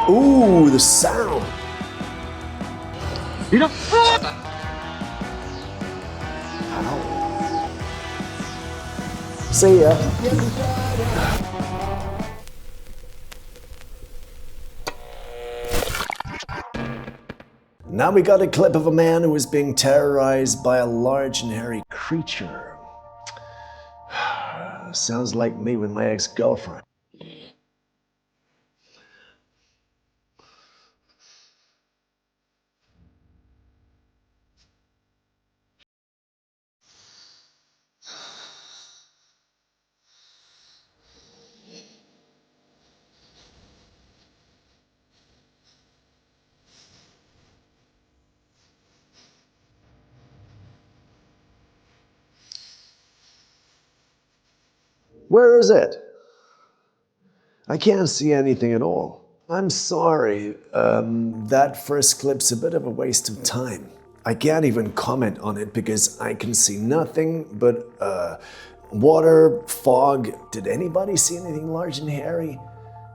Ooh, the sound. You know. See ya. Now we got a clip of a man who is being terrorized by a large and hairy creature. Sounds like me with my ex-girlfriend. Where is it? I can't see anything at all. I'm sorry, that first clip's a bit of a waste of time. I can't even comment on it because I can see nothing but water, fog. Did anybody see anything large and hairy?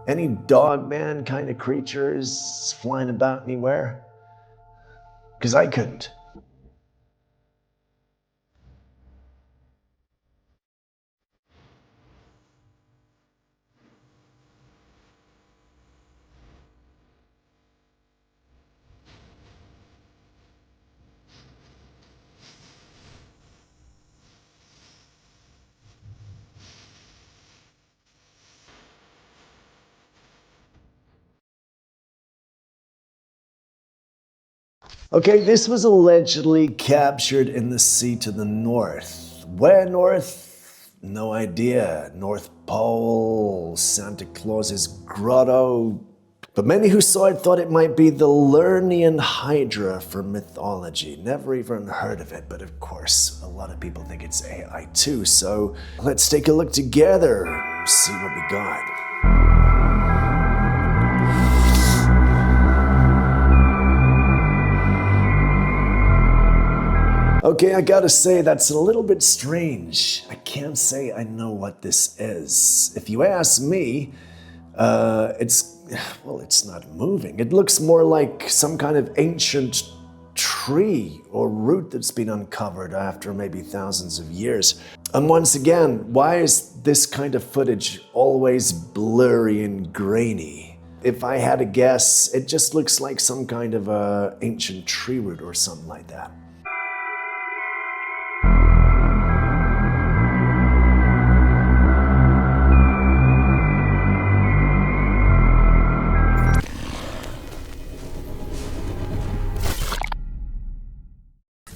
Any dogman kind of creatures flying about anywhere? Because I couldn't. Okay, this was allegedly captured in the sea to the north. Where north? No idea. North Pole, Santa Claus's grotto. But many who saw it thought it might be the Lernian Hydra from mythology. Never even heard of it, but of course, a lot of people think it's AI too. So let's take a look together, see what we got. Okay, I gotta say, that's a little bit strange. I can't say I know what this is. If you ask me, it's not moving. It looks more like some kind of ancient tree or root that's been uncovered after maybe thousands of years. And once again, why is this kind of footage always blurry and grainy? If I had a guess, it just looks like some kind of ancient tree root or something like that.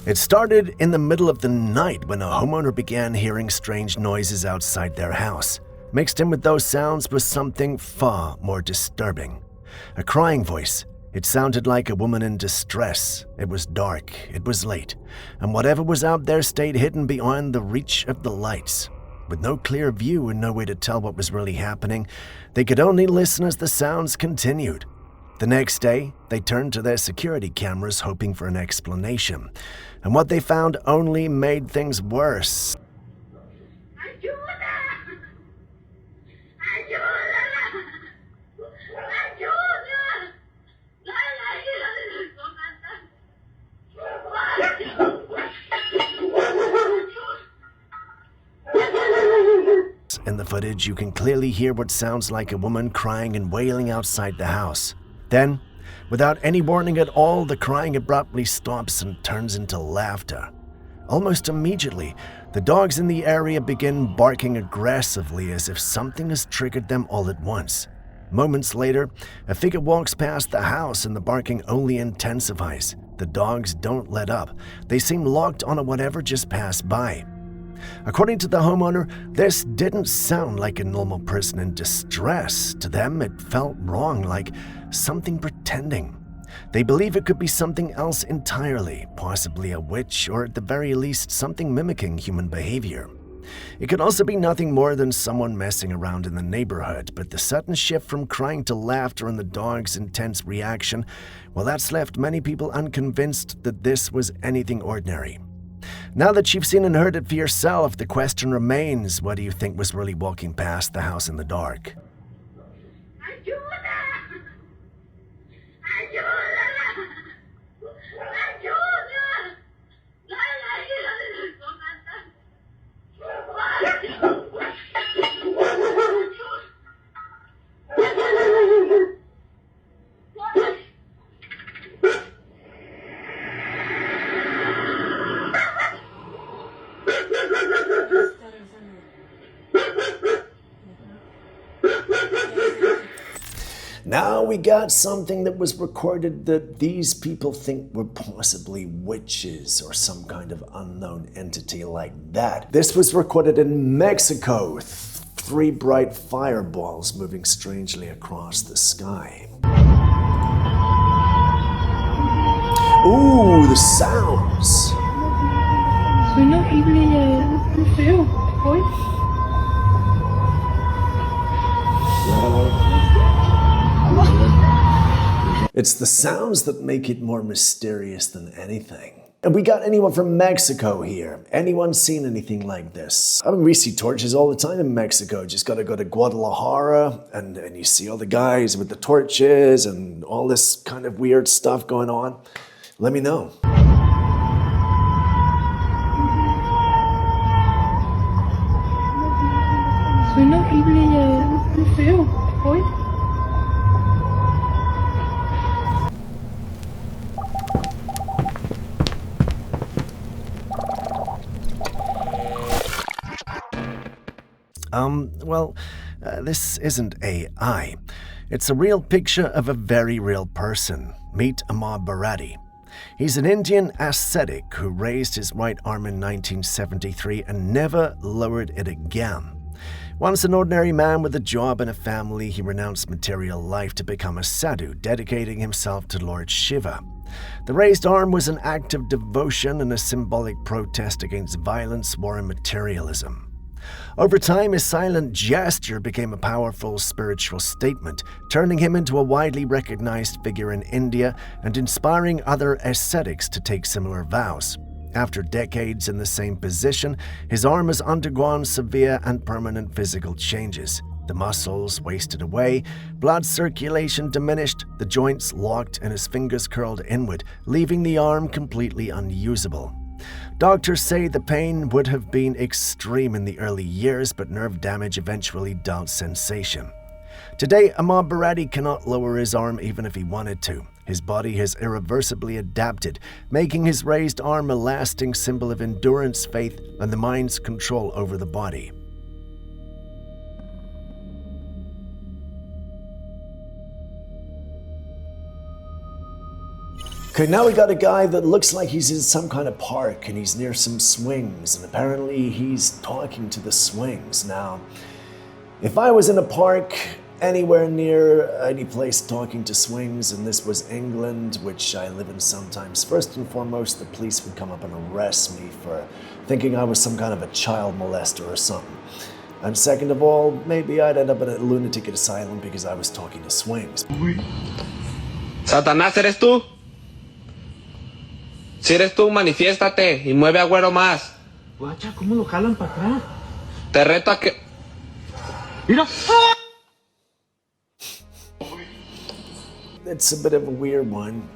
It started in the middle of the night when a homeowner began hearing strange noises outside their house. Mixed in with those sounds was something far more disturbing. A crying voice. It sounded like a woman in distress. It was dark, it was late, and whatever was out there stayed hidden beyond the reach of the lights. With no clear view and no way to tell what was really happening, they could only listen as the sounds continued. The next day, they turned to their security cameras hoping for an explanation, and what they found only made things worse. In the footage, you can clearly hear what sounds like a woman crying and wailing outside the house. Then, without any warning at all, the crying abruptly stops and turns into laughter. Almost immediately, the dogs in the area begin barking aggressively as if something has triggered them all at once. Moments later, a figure walks past the house and the barking only intensifies. The dogs don't let up. They seem locked onto whatever just passed by. According to the homeowner, this didn't sound like a normal person in distress. To them, it felt wrong, like something pretending. They believe it could be something else entirely, possibly a witch, or at the very least, something mimicking human behavior. It could also be nothing more than someone messing around in the neighborhood, but the sudden shift from crying to laughter and the dog's intense reaction, well, that's left many people unconvinced that this was anything ordinary. Now that you've seen and heard it for yourself, the question remains, what do you think was really walking past the house in the dark? now we got something that was recorded that these people think were possibly witches or some kind of unknown entity like that. This was recorded in Mexico. 3 bright fireballs moving strangely across the sky. Ooh, the sounds! Suena horrible, muy feo, hoy. It's the sounds that make it more mysterious than anything. And we got anyone from Mexico here? Anyone seen anything like this? I mean, we see torches all the time in Mexico. Just gotta go to Guadalajara and you see all the guys with the torches and all this kind of weird stuff going on. Let me know. Suena horrible, muy feo, hoy. This isn't AI. It's a real picture of a very real person. Meet Amar Barati. He's an Indian ascetic who raised his right arm in 1973 and never lowered it again. Once an ordinary man with a job and a family, he renounced material life to become a sadhu, dedicating himself to Lord Shiva. The raised arm was an act of devotion and a symbolic protest against violence, war, and materialism. Over time, his silent gesture became a powerful spiritual statement, turning him into a widely recognized figure in India and inspiring other ascetics to take similar vows. After decades in the same position, his arm has undergone severe and permanent physical changes. The muscles wasted away, blood circulation diminished, the joints locked, and his fingers curled inward, leaving the arm completely unusable. Doctors say the pain would have been extreme in the early years, but nerve damage eventually dulled sensation. Today, Amar Barati cannot lower his arm even if he wanted to. His body has irreversibly adapted, making his raised arm a lasting symbol of endurance, faith, and the mind's control over the body. Okay, now we got a guy that looks like he's in some kind of park and he's near some swings, and apparently he's talking to the swings. Now, if I was in a park anywhere near any place talking to swings, and this was England, which I live in sometimes, first and foremost, the police would come up and arrest me for thinking I was some kind of a child molester or something. And second of all, maybe I'd end up in a lunatic asylum because I was talking to swings. Satanás, ¿eres tú? Si eres tú, manifiéstate y mueve a Güero más. Guacha, ¿cómo lo jalan para atrás? Te reto a que... ¡Mira! It's a bit of a weird one.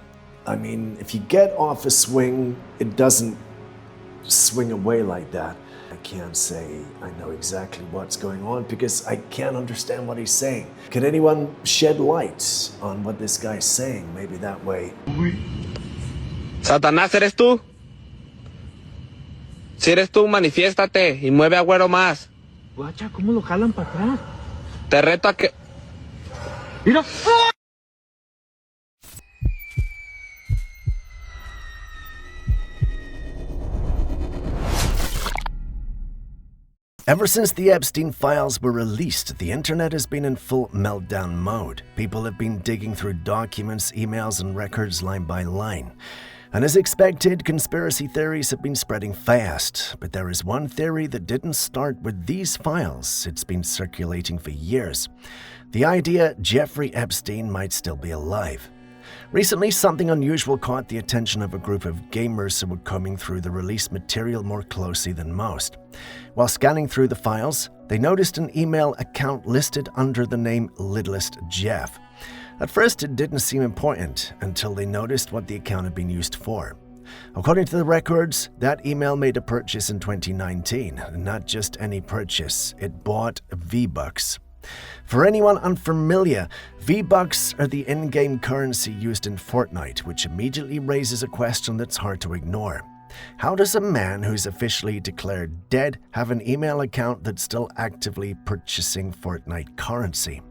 I mean, if you get off a swing, it doesn't swing away like that. I can't say I know exactly what's going on because I can't understand what he's saying. Can anyone shed light on what this guy's saying? Maybe that way. Satanás, ¿eres tú? Si eres tú, manifiéstate y mueve a Güero más. Guacha, ¿cómo lo jalan para atrás? Te reto a que... ¡Mira! Ever since the Epstein files were released, the internet has been in full meltdown mode. People have been digging through documents, emails, and records line by line. And as expected, conspiracy theories have been spreading fast. But there is one theory that didn't start with these files. It's been circulating for years. The idea Jeffrey Epstein might still be alive. Recently, something unusual caught the attention of a group of gamers who were combing through the released material more closely than most. While scanning through the files, they noticed an email account listed under the name Littlest Jeff. At first, it didn't seem important until they noticed what the account had been used for. According to the records, that email made a purchase in 2019. Not just any purchase, it bought V-Bucks. For anyone unfamiliar, V-Bucks are the in-game currency used in Fortnite, which immediately raises a question that's hard to ignore. How does a man who's officially declared dead have an email account that's still actively purchasing Fortnite currency?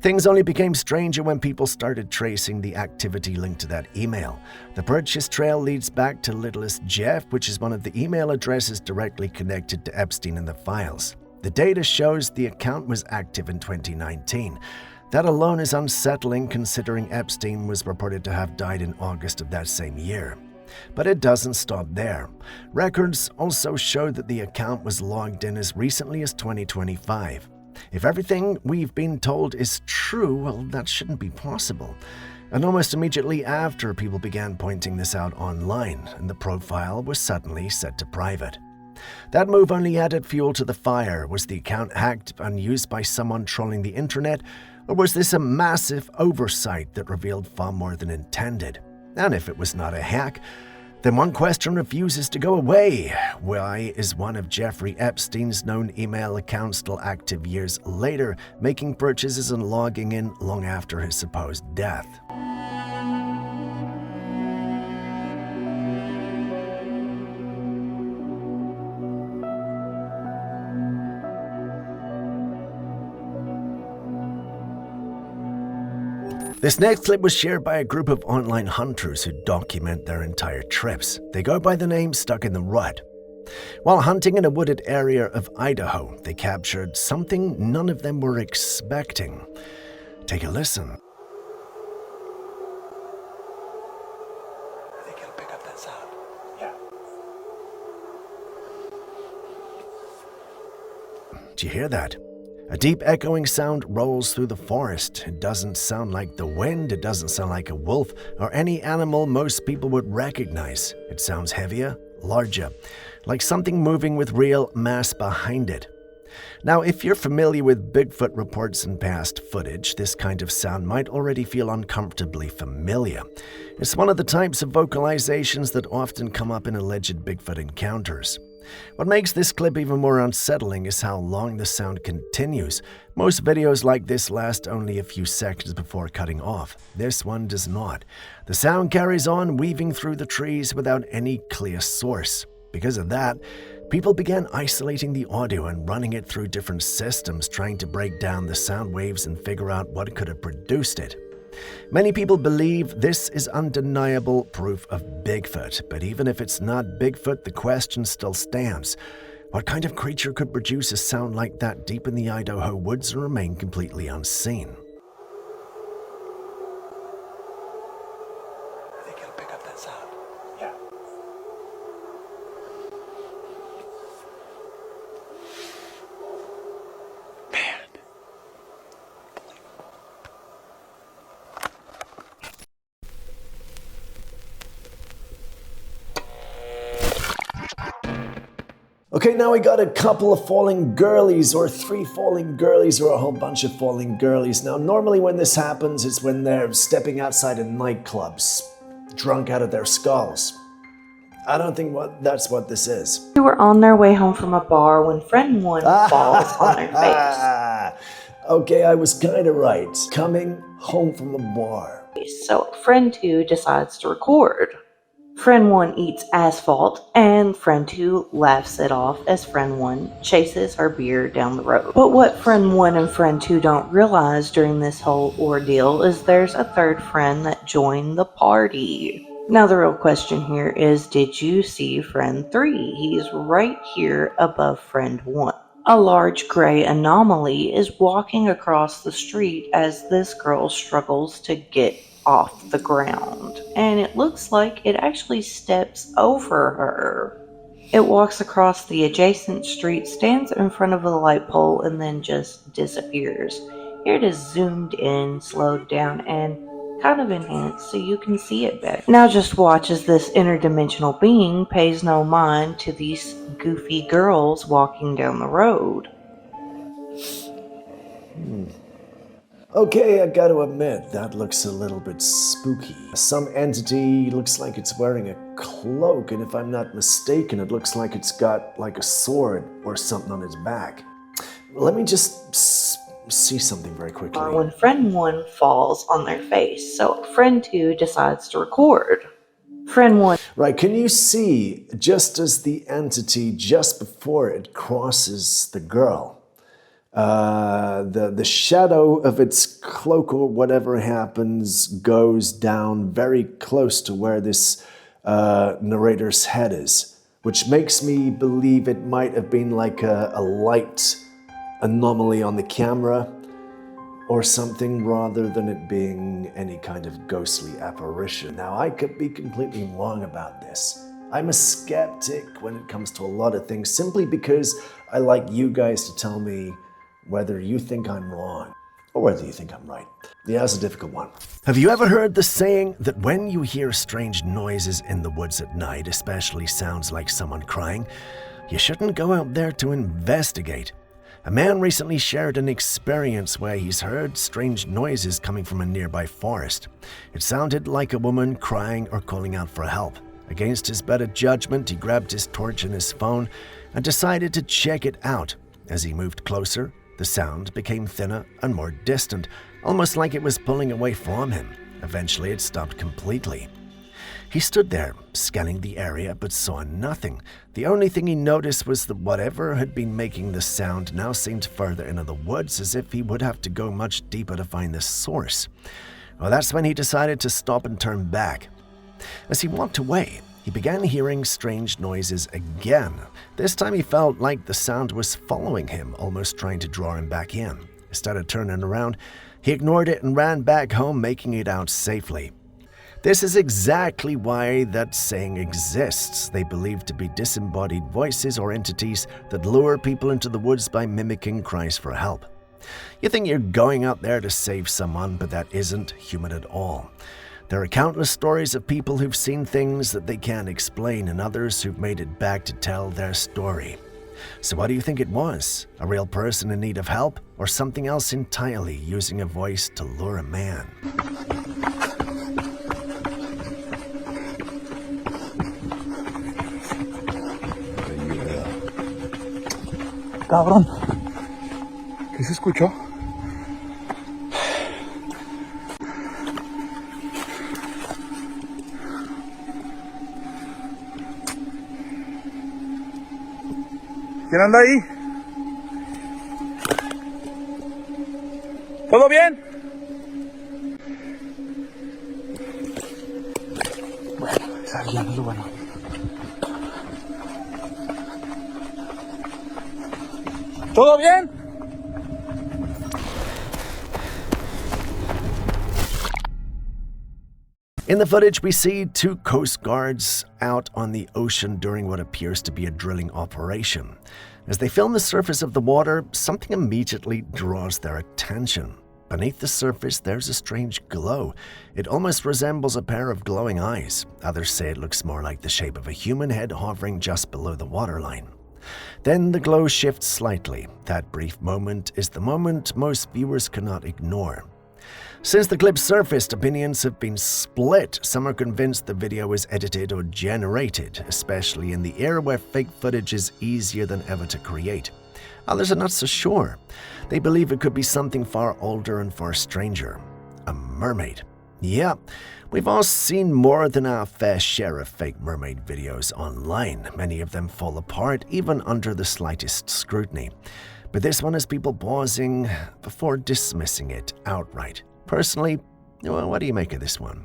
Things only became stranger when people started tracing the activity linked to that email. The purchase trail leads back to littlest Jeff, which is one of the email addresses directly connected to Epstein in the files. The data shows the account was active in 2019. That alone is unsettling considering Epstein was reported to have died in August of that same year. But it doesn't stop there. Records also show that the account was logged in as recently as 2025. If everything we've been told is true, well, that shouldn't be possible. And almost immediately after, people began pointing this out online, and the profile was suddenly set to private. That move only added fuel to the fire. Was the account hacked and used by someone trolling the internet, or was this a massive oversight that revealed far more than intended? And if it was not a hack, then one question refuses to go away. Why is one of Jeffrey Epstein's known email accounts still active years later, making purchases and logging in long after his supposed death? This next clip was shared by a group of online hunters who document their entire trips. They go by the name Stuck in the Rut. While hunting in a wooded area of Idaho, they captured something none of them were expecting. Take a listen. I think it'll pick up that sound. Yeah. Do you hear that? A deep echoing sound rolls through the forest. It doesn't sound like the wind, it doesn't sound like a wolf or any animal most people would recognize. It sounds heavier, larger, like something moving with real mass behind it. Now, if you're familiar with Bigfoot reports and past footage, this kind of sound might already feel uncomfortably familiar. It's one of the types of vocalizations that often come up in alleged Bigfoot encounters. What makes this clip even more unsettling is how long the sound continues. Most videos like this last only a few seconds before cutting off. This one does not. The sound carries on, weaving through the trees without any clear source. Because of that, people began isolating the audio and running it through different systems, trying to break down the sound waves and figure out what could have produced it. Many people believe this is undeniable proof of Bigfoot, but even if it's not Bigfoot, the question still stands. What kind of creature could produce a sound like that deep in the Idaho woods and remain completely unseen? I think it'll pick up that sound. Yeah. Okay, now we got a couple of falling girlies, or 3 falling girlies, or a whole bunch of falling girlies. Now, normally when this happens, it's when they're stepping outside of nightclubs, drunk out of their skulls. I don't think that's what this is. They were on their way home from a bar when friend one falls on their face. Okay, I was kind of right. Coming home from a bar. So friend two decides to record. Friend one eats asphalt, and friend two laughs it off as friend one chases her beer down the road. But what friend one and friend two don't realize during this whole ordeal is there's a third friend that joined the party. Now the real question here is, did you see friend three? He's right here above friend one. A large gray anomaly is walking across the street as this girl struggles to get off the ground, and it looks like it actually steps over her. It walks across the adjacent street, stands in front of a light pole, and then just disappears. Here it is zoomed in, slowed down, and kind of enhanced so you can see it better. Now just watch as this interdimensional being pays no mind to these goofy girls walking down the road. Okay, I gotta admit, that looks a little bit spooky. Some entity looks like it's wearing a cloak, and if I'm not mistaken, it looks like it's got like a sword or something on its back. Let me just see something very quickly. When friend one falls on their face, so friend two decides to record. Friend one. Right, can you see, just as the entity just before it crosses the girl, The shadow of its cloak or whatever happens goes down very close to where this narrator's head is, which makes me believe it might have been like a light anomaly on the camera or something, rather than it being any kind of ghostly apparition. Now, I could be completely wrong about this. I'm a skeptic when it comes to a lot of things, simply because I like you guys to tell me whether you think I'm wrong or whether you think I'm right. Yeah, that's a difficult one. Have you ever heard the saying that when you hear strange noises in the woods at night, especially sounds like someone crying, you shouldn't go out there to investigate? A man recently shared an experience where he's heard strange noises coming from a nearby forest. It sounded like a woman crying or calling out for help. Against his better judgment, he grabbed his torch and his phone and decided to check it out. As he moved closer, the sound became thinner and more distant, almost like it was pulling away from him. Eventually, it stopped completely. He stood there, scanning the area, but saw nothing. The only thing he noticed was that whatever had been making the sound now seemed further into the woods, as if he would have to go much deeper to find the source. Well, that's when he decided to stop and turn back. As he walked away, he began hearing strange noises again. This time he felt like the sound was following him, almost trying to draw him back in. Instead of turning around, he ignored it and ran back home, making it out safely. This is exactly why that saying exists. They believe to be disembodied voices or entities that lure people into the woods by mimicking cries for help. You think you're going out there to save someone, but that isn't human at all. There are countless stories of people who've seen things that they can't explain, and others who've made it back to tell their story. So what do you think it was? A real person in need of help, or something else entirely, using a voice to lure a man? Cabrón. ¿Qué se escuchó? ¿Quién anda ahí? ¿Todo bien? Bueno, esa ya no es lo bueno. ¿Todo bien? In the footage, we see two Coast Guards out on the ocean during what appears to be a drilling operation. As they film the surface of the water, something immediately draws their attention. Beneath the surface, there's a strange glow. It almost resembles a pair of glowing eyes. Others say it looks more like the shape of a human head hovering just below the waterline. Then the glow shifts slightly. That brief moment is the moment most viewers cannot ignore. Since the clip surfaced, opinions have been split. Some are convinced the video is edited or generated, especially in the era where fake footage is easier than ever to create. Others are not so sure. They believe it could be something far older and far stranger. A mermaid. Yeah, we've all seen more than our fair share of fake mermaid videos online. Many of them fall apart, even under the slightest scrutiny. But this one has people pausing before dismissing it outright. Personally, well, what do you make of this one?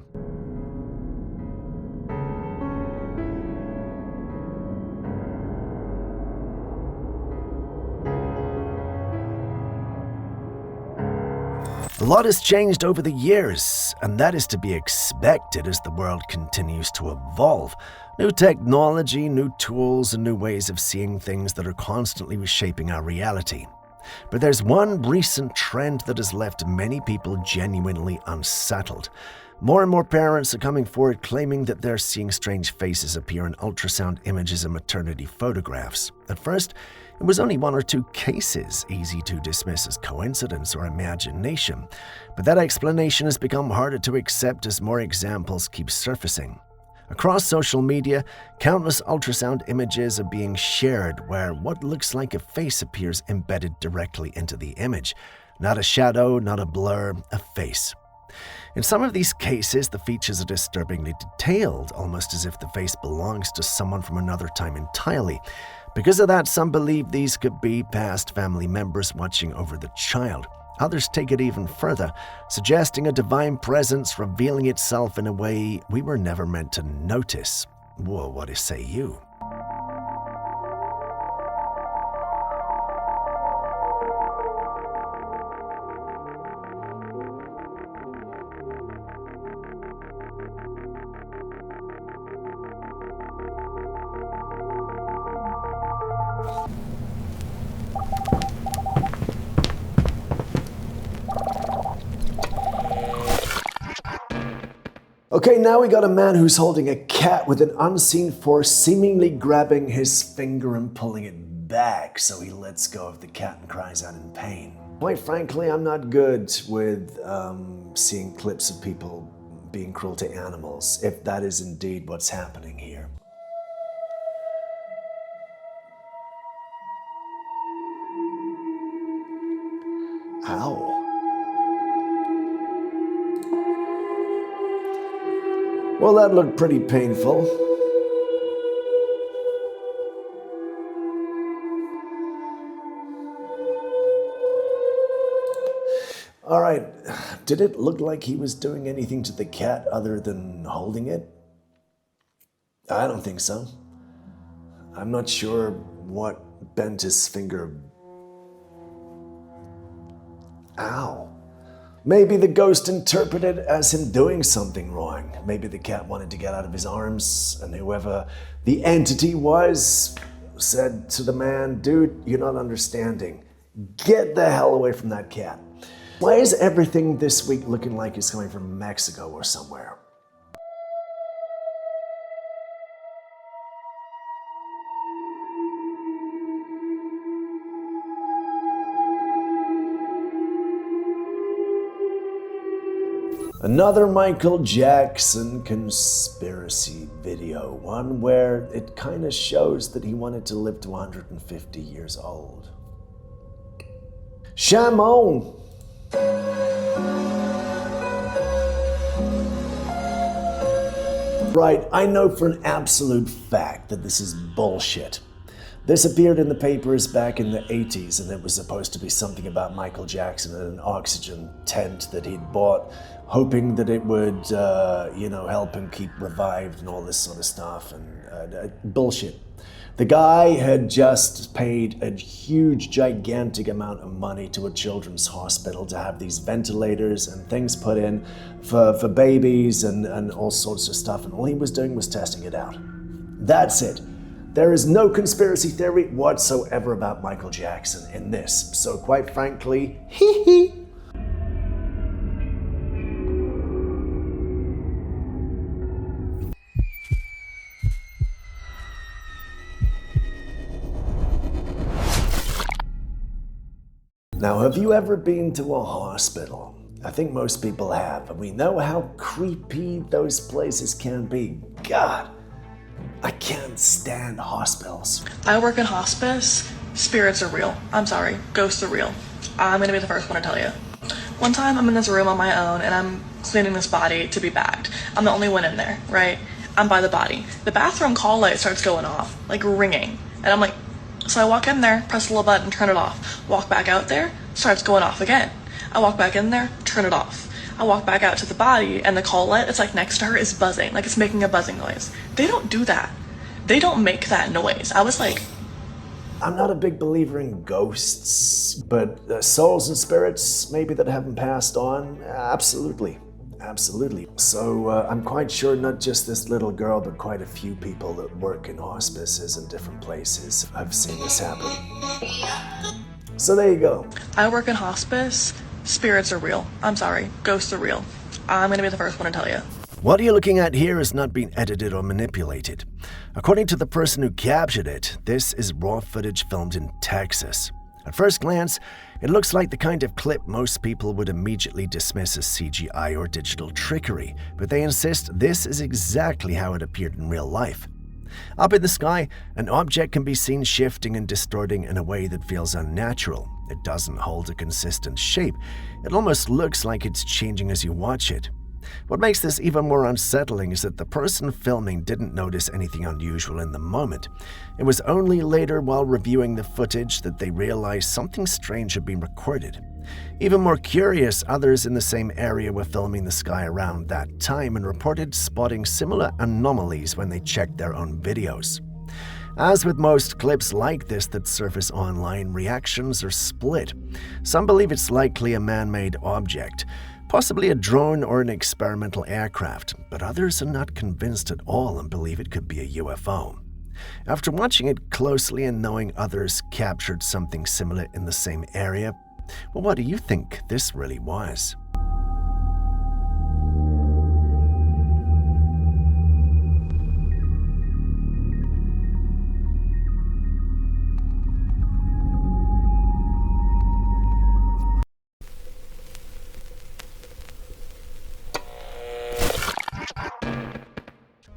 A lot has changed over the years, and that is to be expected as the world continues to evolve. New technology, new tools, and new ways of seeing things that are constantly reshaping our reality. But there's one recent trend that has left many people genuinely unsettled. More and more parents are coming forward claiming that they're seeing strange faces appear in ultrasound images and maternity photographs. At first, it was only one or two cases, easy to dismiss as coincidence or imagination. But that explanation has become harder to accept as more examples keep surfacing. Across social media, countless ultrasound images are being shared where what looks like a face appears embedded directly into the image. Not a shadow, not a blur, a face. In some of these cases, the features are disturbingly detailed, almost as if the face belongs to someone from another time entirely. Because of that, some believe these could be past family members watching over the child. Others take it even further, suggesting a divine presence revealing itself in a way we were never meant to notice. Well, what say you? Okay, now we got a man who's holding a cat with an unseen force seemingly grabbing his finger and pulling it back, so he lets go of the cat and cries out in pain. Quite frankly, I'm not good with seeing clips of people being cruel to animals, if that is indeed what's happening here. Ow. Well, that looked pretty painful. All right, did it look like he was doing anything to the cat other than holding it? I don't think so. I'm not sure what bent his finger. Ow. Maybe the ghost interpreted it as him doing something wrong. Maybe the cat wanted to get out of his arms, and whoever the entity was said to the man, dude, you're not understanding. Get the hell away from that cat. Why is everything this week looking like it's coming from Mexico or somewhere? Another Michael Jackson conspiracy video, one where it kind of shows that he wanted to live to 150 years old. Shamon! Right, I know for an absolute fact that this is bullshit. This appeared in the papers back in the 80s, and it was supposed to be something about Michael Jackson and an oxygen tent that he'd bought, hoping that it would, help him keep revived and all this sort of stuff, and bullshit. The guy had just paid a huge, gigantic amount of money to a children's hospital to have these ventilators and things put in for babies and all sorts of stuff, and all he was doing was testing it out. That's it. There is no conspiracy theory whatsoever about Michael Jackson in this, so quite frankly, hee hee. Now, have you ever been to a hospital? I think most people have, and we know how creepy those places can be. God, I can't stand hospitals. I work in hospice. Spirits are real. I'm sorry, ghosts are real. I'm gonna be the first one to tell you. One time I'm in this room on my own and I'm cleaning this body to be bagged. I'm the only one in there, right? I'm by the body. The bathroom call light starts going off, like ringing. And I'm like, so I walk in there, press the little button, turn it off. Walk back out there, starts going off again. I walk back in there, turn it off. I walk back out to the body and the call light, it's like next to her, is buzzing, like it's making a buzzing noise. They don't do that. They don't make that noise. I was like, I'm not a big believer in ghosts, but souls and spirits maybe that haven't passed on, absolutely. Absolutely. So I'm quite sure not just this little girl, but quite a few people that work in hospices in different places have seen this happen. So there you go. I work in hospice. Spirits are real. I'm sorry, ghosts are real. I'm gonna be the first one to tell you. What you're looking at here has not been edited or manipulated. According to the person who captured it, this is raw footage filmed in Texas. At first glance, it looks like the kind of clip most people would immediately dismiss as CGI or digital trickery, but they insist this is exactly how it appeared in real life. Up in the sky, an object can be seen shifting and distorting in a way that feels unnatural. It doesn't hold a consistent shape. It almost looks like it's changing as you watch it. What makes this even more unsettling is that the person filming didn't notice anything unusual in the moment. It was only later while reviewing the footage that they realized something strange had been recorded. Even more curious, others in the same area were filming the sky around that time and reported spotting similar anomalies when they checked their own videos. As with most clips like this that surface online, reactions are split. Some believe it's likely a man-made object, possibly a drone or an experimental aircraft, but others are not convinced at all and believe it could be a UFO. After watching it closely and knowing others captured something similar in the same area, well, what do you think this really was?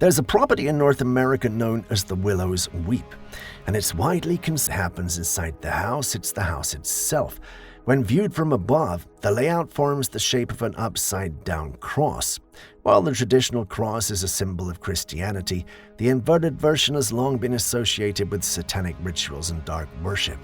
There's a property in North America known as the Willow's Weep, and it's widely happens inside the house. It's the house itself. When viewed from above, the layout forms the shape of an upside-down cross. While the traditional cross is a symbol of Christianity, the inverted version has long been associated with satanic rituals and dark worship.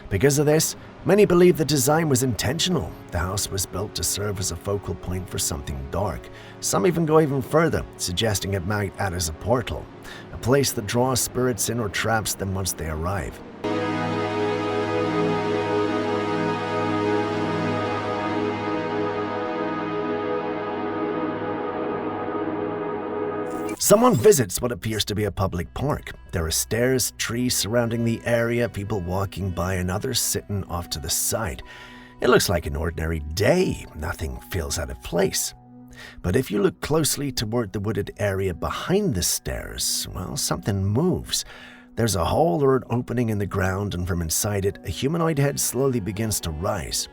Because of this, many believe the design was intentional. The house was built to serve as a focal point for something dark. Some even go even further, suggesting it might act as a portal, a place that draws spirits in or traps them once they arrive. Someone visits what appears to be a public park. There are stairs, trees surrounding the area, people walking by, and others sitting off to the side. It looks like an ordinary day. Nothing feels out of place. But if you look closely toward the wooded area behind the stairs, well, something moves. There's a hole or an opening in the ground, and from inside it, a humanoid head slowly begins to rise.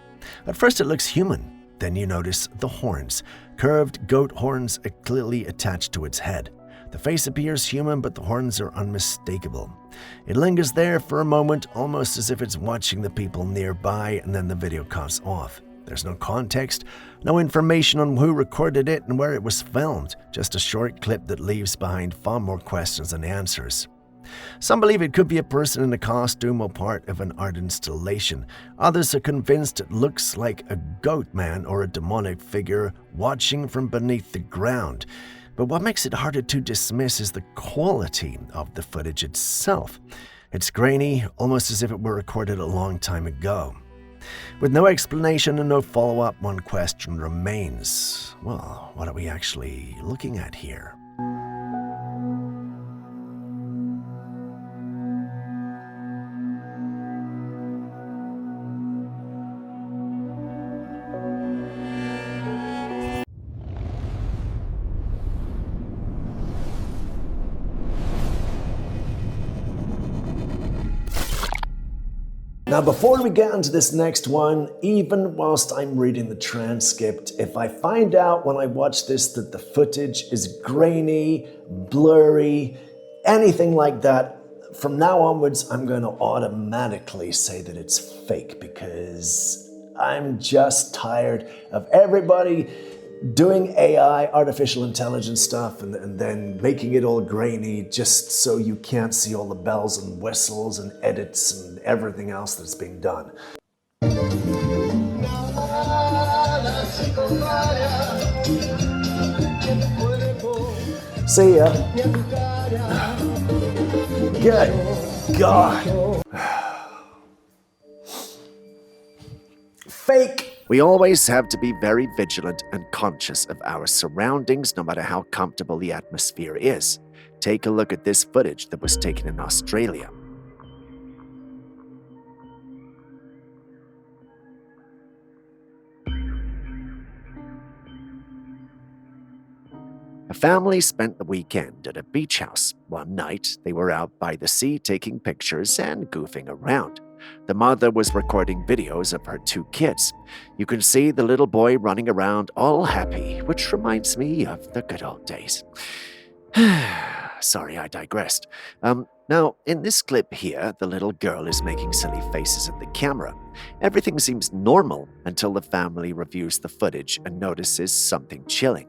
At first it looks human. Then you notice the horns. Curved goat horns are clearly attached to its head. The face appears human, but the horns are unmistakable. It lingers there for a moment, almost as if it's watching the people nearby, and then the video cuts off. There's no context, no information on who recorded it and where it was filmed, just a short clip that leaves behind far more questions than answers. Some believe it could be a person in a costume or part of an art installation. Others are convinced it looks like a goat man or a demonic figure watching from beneath the ground. But what makes it harder to dismiss is the quality of the footage itself. It's grainy, almost as if it were recorded a long time ago. With no explanation and no follow-up, one question remains. Well, what are we actually looking at here? Now, before we get into this next one, even whilst I'm reading the transcript, if I find out when I watch this that the footage is grainy, blurry, anything like that, from now onwards, I'm going to automatically say that it's fake, because I'm just tired of everybody doing AI, artificial intelligence stuff, and then making it all grainy just so you can't see all the bells and whistles and edits and everything else that's being done. See ya. Good God. Fake. We always have to be very vigilant and conscious of our surroundings, no matter how comfortable the atmosphere is. Take a look at this footage that was taken in Australia. A family spent the weekend at a beach house. One night, they were out by the sea taking pictures and goofing around. The mother was recording videos of her two kids. You can see the little boy running around all happy, which reminds me of the good old days. Sorry, I digressed. Now, in this clip here, the little girl is making silly faces at the camera. Everything seems normal until the family reviews the footage and notices something chilling.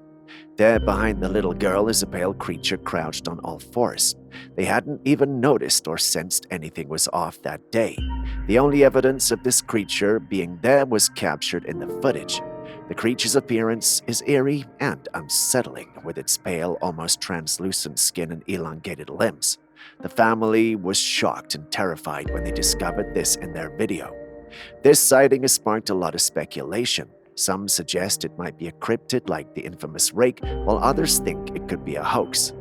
There behind the little girl is a pale creature crouched on all fours. They hadn't even noticed or sensed anything was off that day. The only evidence of this creature being there was captured in the footage. The creature's appearance is eerie and unsettling, with its pale, almost translucent skin and elongated limbs. The family was shocked and terrified when they discovered this in their video. This sighting has sparked a lot of speculation. Some suggest it might be a cryptid like the infamous rake, while others think it could be a hoax.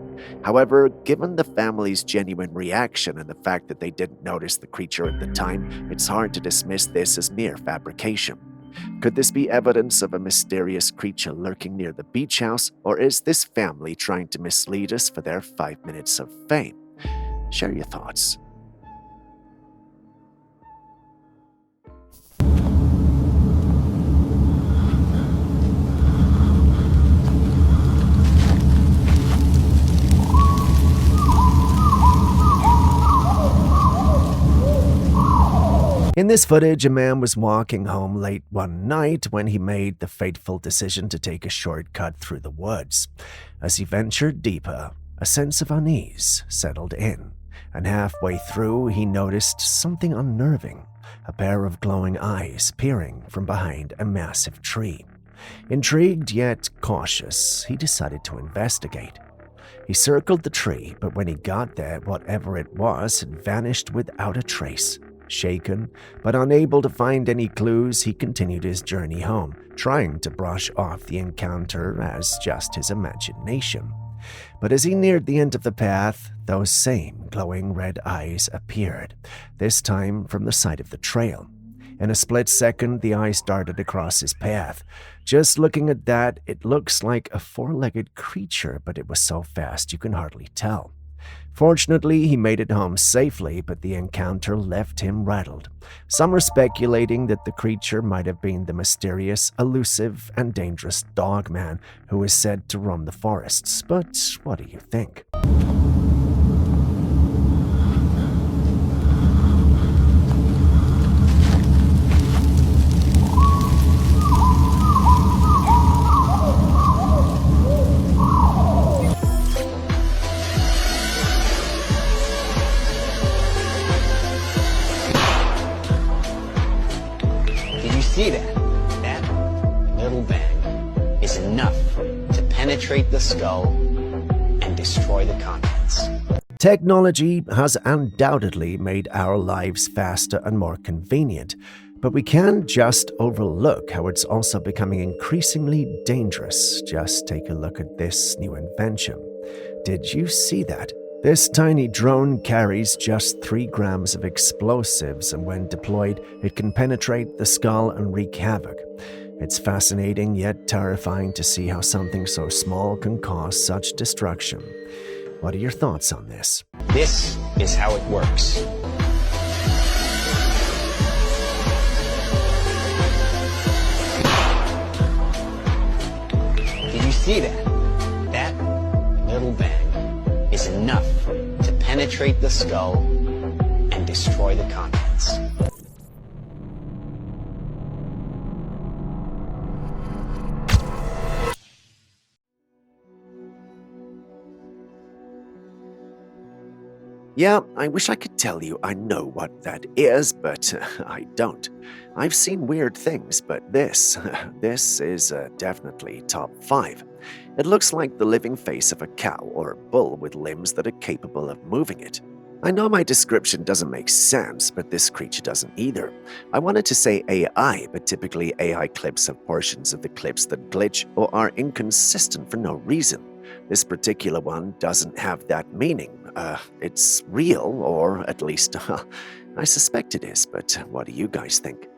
However, given the family's genuine reaction and the fact that they didn't notice the creature at the time, it's hard to dismiss this as mere fabrication. Could this be evidence of a mysterious creature lurking near the beach house, or is this family trying to mislead us for their 5 minutes of fame? Share your thoughts. In this footage, a man was walking home late one night when he made the fateful decision to take a shortcut through the woods. As he ventured deeper, a sense of unease settled in, and halfway through he noticed something unnerving, a pair of glowing eyes peering from behind a massive tree. Intrigued yet cautious, he decided to investigate. He circled the tree, but when he got there, whatever it was had vanished without a trace. Shaken, but unable to find any clues, he continued his journey home, trying to brush off the encounter as just his imagination. But as he neared the end of the path, those same glowing red eyes appeared, this time from the side of the trail. In a split second, the eyes darted across his path. Just looking at that, it looks like a four-legged creature, but it was so fast you can hardly tell. Fortunately, he made it home safely, but the encounter left him rattled. Some are speculating that the creature might have been the mysterious, elusive, and dangerous dogman who is said to roam the forests. But what do you think? See that? That little bang is enough to penetrate the skull and destroy the contents. Technology has undoubtedly made our lives faster and more convenient, but we can't just overlook how it's also becoming increasingly dangerous. Just take a look at this new invention. Did you see that? This tiny drone carries just 3 grams of explosives, and when deployed, it can penetrate the skull and wreak havoc. It's fascinating yet terrifying to see how something so small can cause such destruction. What are your thoughts on this? This is how it works. Did you see that? That little bang is enough to penetrate the skull and destroy the contents. Yeah, I wish I could tell you I know what that is, but I don't. I've seen weird things, but this is definitely top 5. It looks like the living face of a cow or a bull with limbs that are capable of moving it. I know my description doesn't make sense, but this creature doesn't either. I wanted to say AI, but typically AI clips have portions of the clips that glitch or are inconsistent for no reason. This particular one doesn't have that meaning. It's real, or at least I suspect it is, but what do you guys think?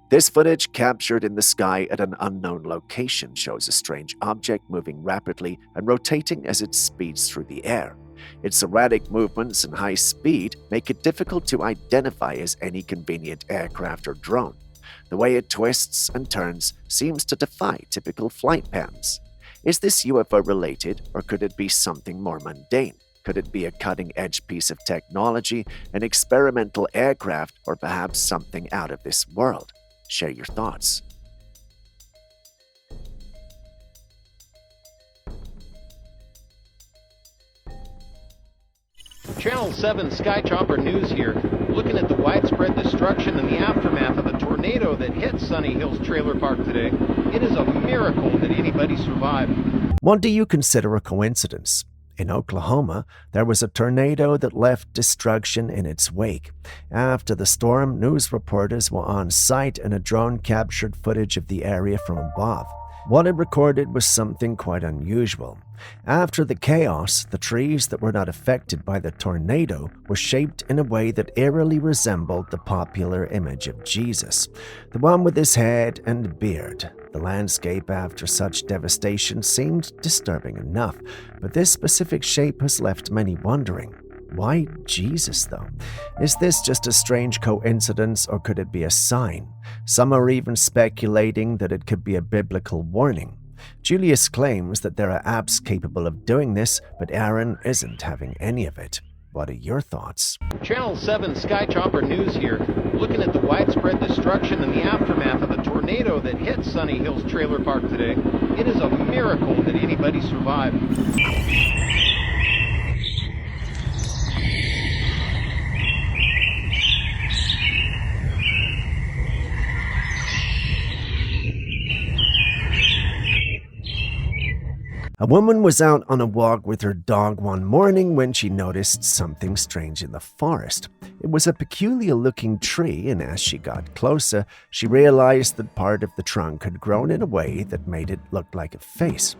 This footage, captured in the sky at an unknown location, shows a strange object moving rapidly and rotating as it speeds through the air. Its erratic movements and high speed make it difficult to identify as any convenient aircraft or drone. The way it twists and turns seems to defy typical flight patterns. Is this UFO related, or could it be something more mundane? Could it be a cutting-edge piece of technology, an experimental aircraft, or perhaps something out of this world? Share your thoughts. Channel 7 Skychopper News here, looking at the widespread destruction in the aftermath of the tornado that hit Sunny Hills Trailer Park today. It is a miracle that anybody survived. What do you consider a coincidence? In Oklahoma, there was a tornado that left destruction in its wake. After the storm, news reporters were on site and a drone captured footage of the area from above. What it recorded was something quite unusual. After the chaos, the trees that were not affected by the tornado were shaped in a way that eerily resembled the popular image of Jesus, the one with his head and beard. The landscape after such devastation seemed disturbing enough, but this specific shape has left many wondering. Why Jesus, though? Is this just a strange coincidence, or could it be a sign? Some are even speculating that it could be a biblical warning. Julius claims that there are apps capable of doing this, but Aaron isn't having any of it. What are your thoughts? Channel 7 Skychopper News here, looking at the widespread destruction in the aftermath of the tornado that hit Sunny Hills Trailer Park today. It is a miracle that anybody survived. A woman was out on a walk with her dog one morning when she noticed something strange in the forest. It was a peculiar-looking tree, and as she got closer, she realized that part of the trunk had grown in a way that made it look like a face.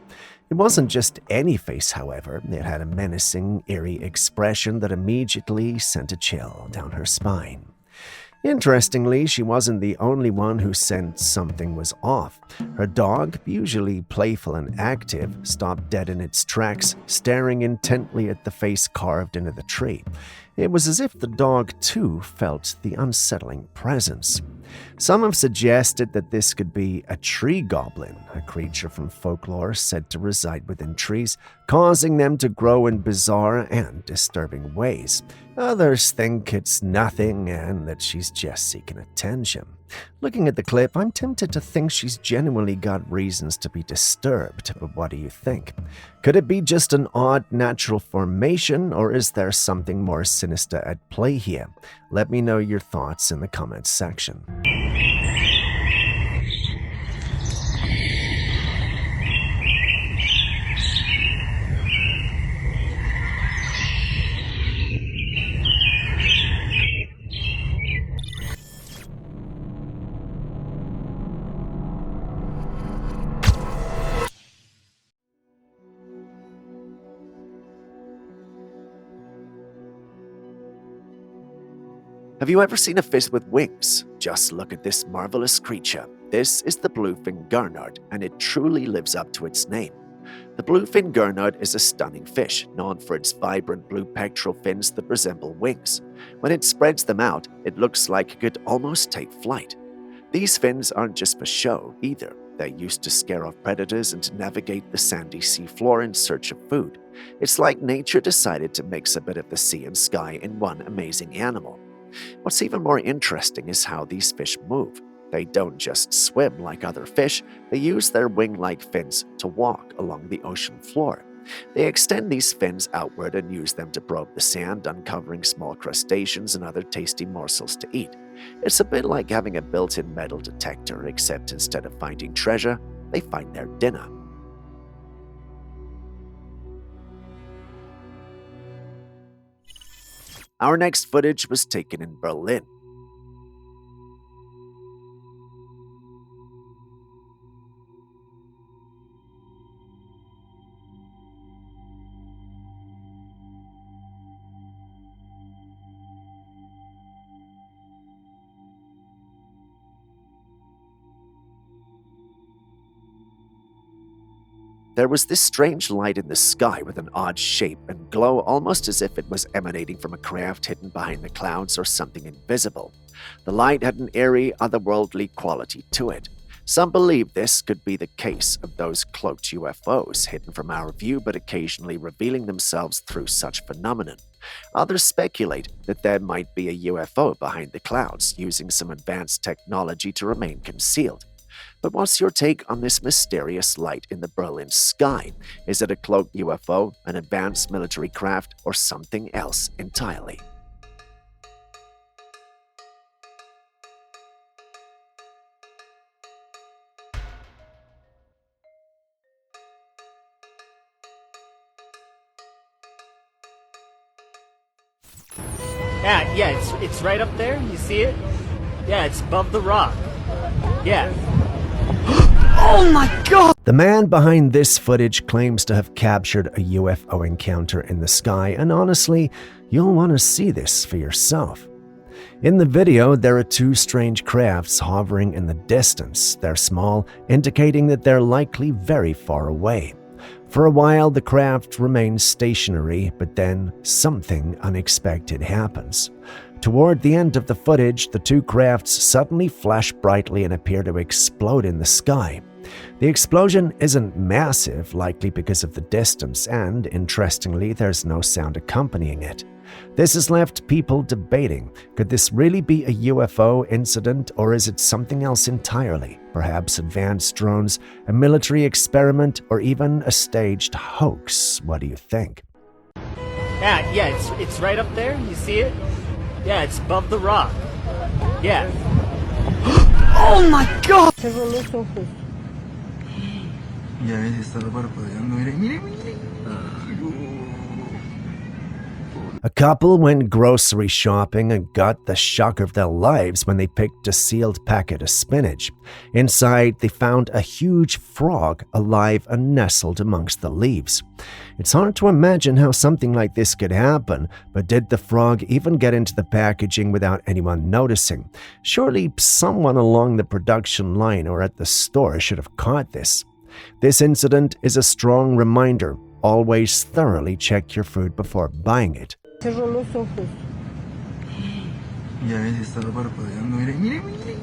It wasn't just any face, however. It had a menacing, eerie expression that immediately sent a chill down her spine. Interestingly, she wasn't the only one who sensed something was off. Her dog, usually playful and active, stopped dead in its tracks, staring intently at the face carved into the tree. It was as if the dog, too, felt the unsettling presence. Some have suggested that this could be a tree goblin, a creature from folklore said to reside within trees, causing them to grow in bizarre and disturbing ways. Others think it's nothing and that she's just seeking attention. Looking at the clip, I'm tempted to think she's genuinely got reasons to be disturbed, but what do you think? Could it be just an odd natural formation, or is there something more sinister at play here? Let me know your thoughts in the comments section. Have you ever seen a fish with wings? Just look at this marvelous creature. This is the bluefin gurnard, and it truly lives up to its name. The bluefin gurnard is a stunning fish, known for its vibrant blue pectoral fins that resemble wings. When it spreads them out, it looks like it could almost take flight. These fins aren't just for show, either. They're used to scare off predators and to navigate the sandy seafloor in search of food. It's like nature decided to mix a bit of the sea and sky in one amazing animal. What's even more interesting is how these fish move. They don't just swim like other fish, they use their wing-like fins to walk along the ocean floor. They extend these fins outward and use them to probe the sand, uncovering small crustaceans and other tasty morsels to eat. It's a bit like having a built-in metal detector, except instead of finding treasure, they find their dinner. Our next footage was taken in Berlin. There was this strange light in the sky with an odd shape and glow, almost as if it was emanating from a craft hidden behind the clouds or something invisible. The light had an eerie, otherworldly quality to it. Some believe this could be the case of those cloaked UFOs hidden from our view but occasionally revealing themselves through such phenomenon. Others speculate that there might be a UFO behind the clouds, using some advanced technology to remain concealed. But what's your take on this mysterious light in the Berlin sky? Is it a cloaked UFO, an advanced military craft, or something else entirely? Yeah, it's right up there. You see it? Yeah, it's above the rock. Yeah. Oh my god! The man behind this footage claims to have captured a UFO encounter in the sky, and honestly, you'll want to see this for yourself. In the video, there are two strange crafts hovering in the distance. They're small, indicating that they're likely very far away. For a while, the craft remains stationary, but then something unexpected happens. Toward the end of the footage, the two crafts suddenly flash brightly and appear to explode in the sky. The explosion isn't massive, likely because of the distance, and, interestingly, there's no sound accompanying it. This has left people debating, could this really be a UFO incident, or is it something else entirely? Perhaps advanced drones, a military experiment, or even a staged hoax? What do you think? Yeah, it's right up there. You see it? Yeah, it's above the rock. Yeah. Oh my god! Cerró los ojos. Ya ves, estaba parpadeando. Mire, mire, mire. A couple went grocery shopping and got the shock of their lives when they picked a sealed packet of spinach. Inside, they found a huge frog alive and nestled amongst the leaves. It's hard to imagine how something like this could happen, but did the frog even get into the packaging without anyone noticing? Surely someone along the production line or at the store should have caught this. This incident is a strong reminder. Always thoroughly check your food before buying it. Cerró los ojos. Ya ves, estaba parpadeando. Mire, mire, mire.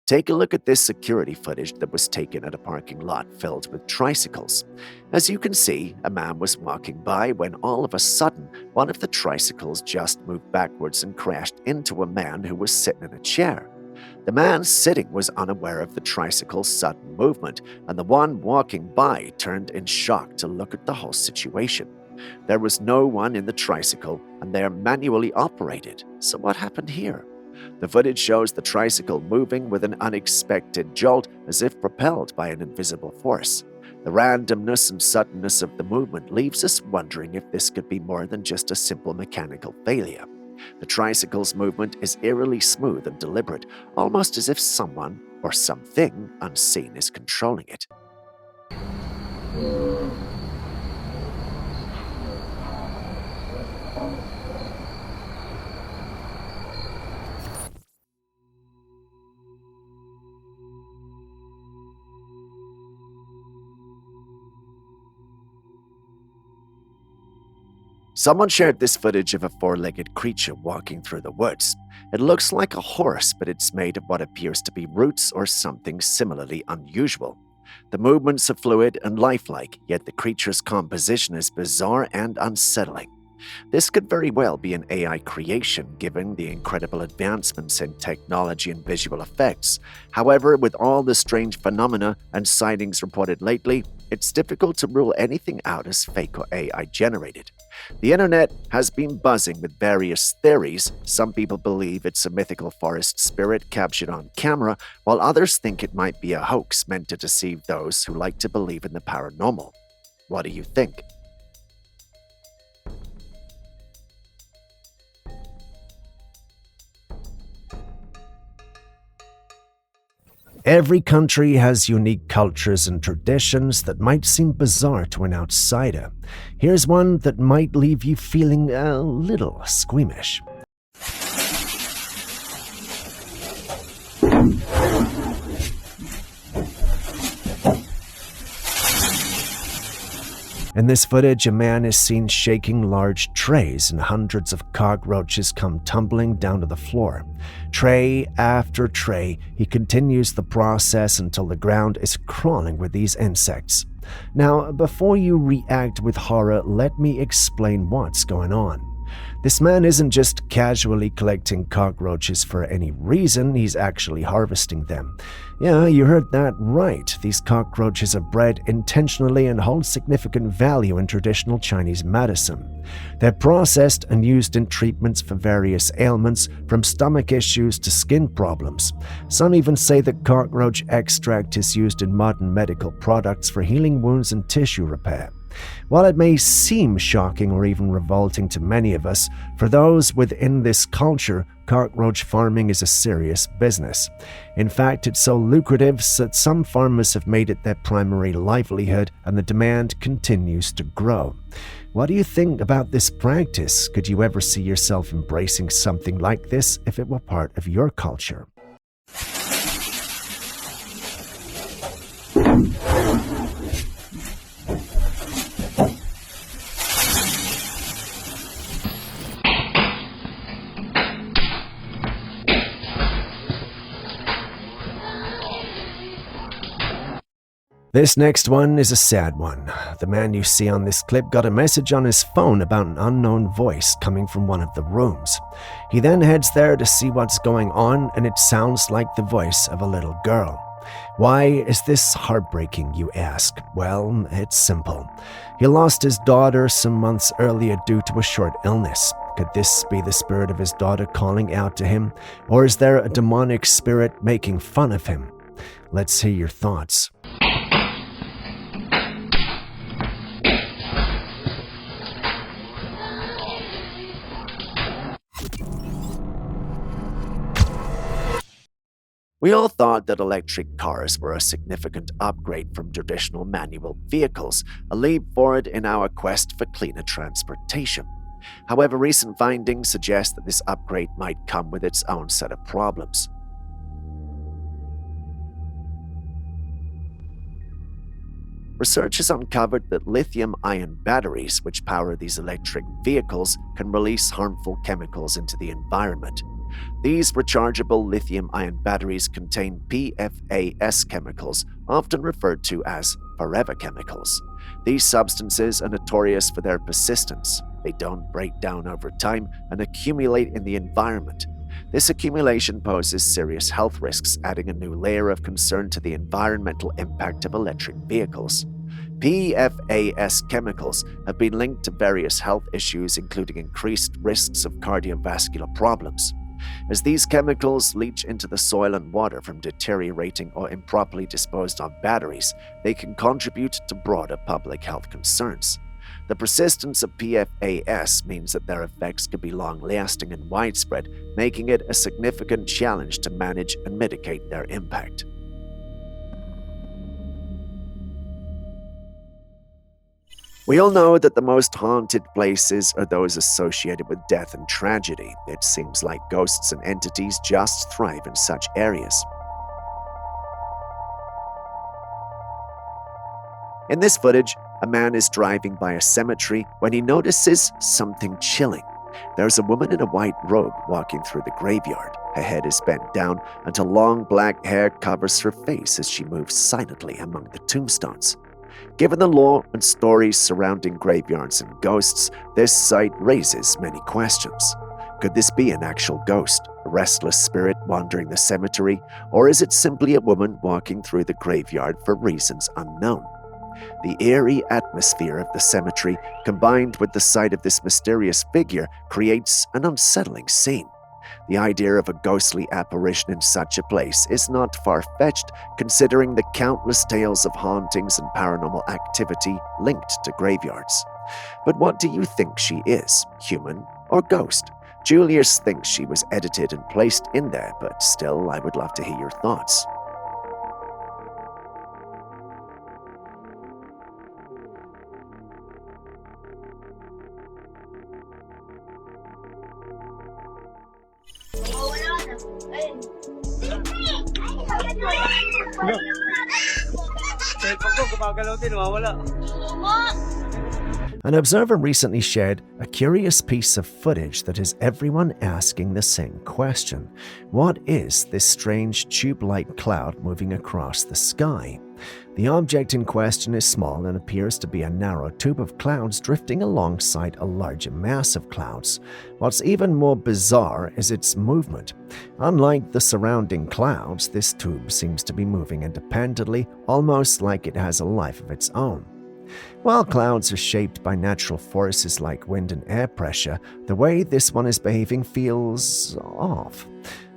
Take a look at this security footage that was taken at a parking lot filled with tricycles. As you can see, a man was walking by when all of a sudden, one of the tricycles just moved backwards and crashed into a man who was sitting in a chair. The man sitting was unaware of the tricycle's sudden movement, and the one walking by turned in shock to look at the whole situation. There was no one in the tricycle, and they are manually operated. So what happened here? The footage shows the tricycle moving with an unexpected jolt as if propelled by an invisible force. The randomness and suddenness of the movement leaves us wondering if this could be more than just a simple mechanical failure. The tricycle's movement is eerily smooth and deliberate, almost as if someone or something unseen is controlling it. Someone shared this footage of a four-legged creature walking through the woods. It looks like a horse, but it's made of what appears to be roots or something similarly unusual. The movements are fluid and lifelike, yet the creature's composition is bizarre and unsettling. This could very well be an AI creation given the incredible advancements in technology and visual effects. However, with all the strange phenomena and sightings reported lately, it's difficult to rule anything out as fake or AI generated. The internet has been buzzing with various theories. Some people believe it's a mythical forest spirit captured on camera, while others think it might be a hoax meant to deceive those who like to believe in the paranormal. What do you think? Every country has unique cultures and traditions that might seem bizarre to an outsider. Here's one that might leave you feeling a little squeamish. In this footage, a man is seen shaking large trays and hundreds of cockroaches come tumbling down to the floor. Tray after tray, he continues the process until the ground is crawling with these insects. Now, before you react with horror, let me explain what's going on. This man isn't just casually collecting cockroaches for any reason, he's actually harvesting them. Yeah, you heard that right. These cockroaches are bred intentionally and hold significant value in traditional Chinese medicine. They're processed and used in treatments for various ailments, from stomach issues to skin problems. Some even say that cockroach extract is used in modern medical products for healing wounds and tissue repair. While it may seem shocking or even revolting to many of us, for those within this culture, cockroach farming is a serious business. In fact, it's so lucrative that some farmers have made it their primary livelihood, and the demand continues to grow. What do you think about this practice? Could you ever see yourself embracing something like this if it were part of your culture? This next one is a sad one. The man you see on this clip got a message on his phone about an unknown voice coming from one of the rooms. He then heads there to see what's going on, and it sounds like the voice of a little girl. Why is this heartbreaking, you ask? Well, it's simple. He lost his daughter some months earlier due to a short illness. Could this be the spirit of his daughter calling out to him? Or is there a demonic spirit making fun of him? Let's hear your thoughts. We all thought that electric cars were a significant upgrade from traditional manual vehicles, a leap forward in our quest for cleaner transportation. However, recent findings suggest that this upgrade might come with its own set of problems. Research has uncovered that lithium-ion batteries, which power these electric vehicles, can release harmful chemicals into the environment. These rechargeable lithium-ion batteries contain PFAS chemicals, often referred to as forever chemicals. These substances are notorious for their persistence. They don't break down over time and accumulate in the environment. This accumulation poses serious health risks, adding a new layer of concern to the environmental impact of electric vehicles. PFAS chemicals have been linked to various health issues, including increased risks of cardiovascular problems. As these chemicals leach into the soil and water from deteriorating or improperly disposed of batteries, they can contribute to broader public health concerns. The persistence of PFAS means that their effects could be long-lasting and widespread, making it a significant challenge to manage and mitigate their impact. We all know that the most haunted places are those associated with death and tragedy. It seems like ghosts and entities just thrive in such areas. In this footage, a man is driving by a cemetery when he notices something chilling. There's a woman in a white robe walking through the graveyard. Her head is bent down until long black hair covers her face as she moves silently among the tombstones. Given the lore and stories surrounding graveyards and ghosts, this site raises many questions. Could this be an actual ghost, a restless spirit wandering the cemetery, or is it simply a woman walking through the graveyard for reasons unknown? The eerie atmosphere of the cemetery, combined with the sight of this mysterious figure, creates an unsettling scene. The idea of a ghostly apparition in such a place is not far-fetched, considering the countless tales of hauntings and paranormal activity linked to graveyards. But what do you think she is, human or ghost? Julius thinks she was edited and placed in there, but still, I would love to hear your thoughts. An observer recently shared a curious piece of footage that has everyone asking the same question. What is this strange tube-like cloud moving across the sky? The object in question is small and appears to be a narrow tube of clouds drifting alongside a larger mass of clouds. What's even more bizarre is its movement. Unlike the surrounding clouds, this tube seems to be moving independently, almost like it has a life of its own. While clouds are shaped by natural forces like wind and air pressure, the way this one is behaving feels off.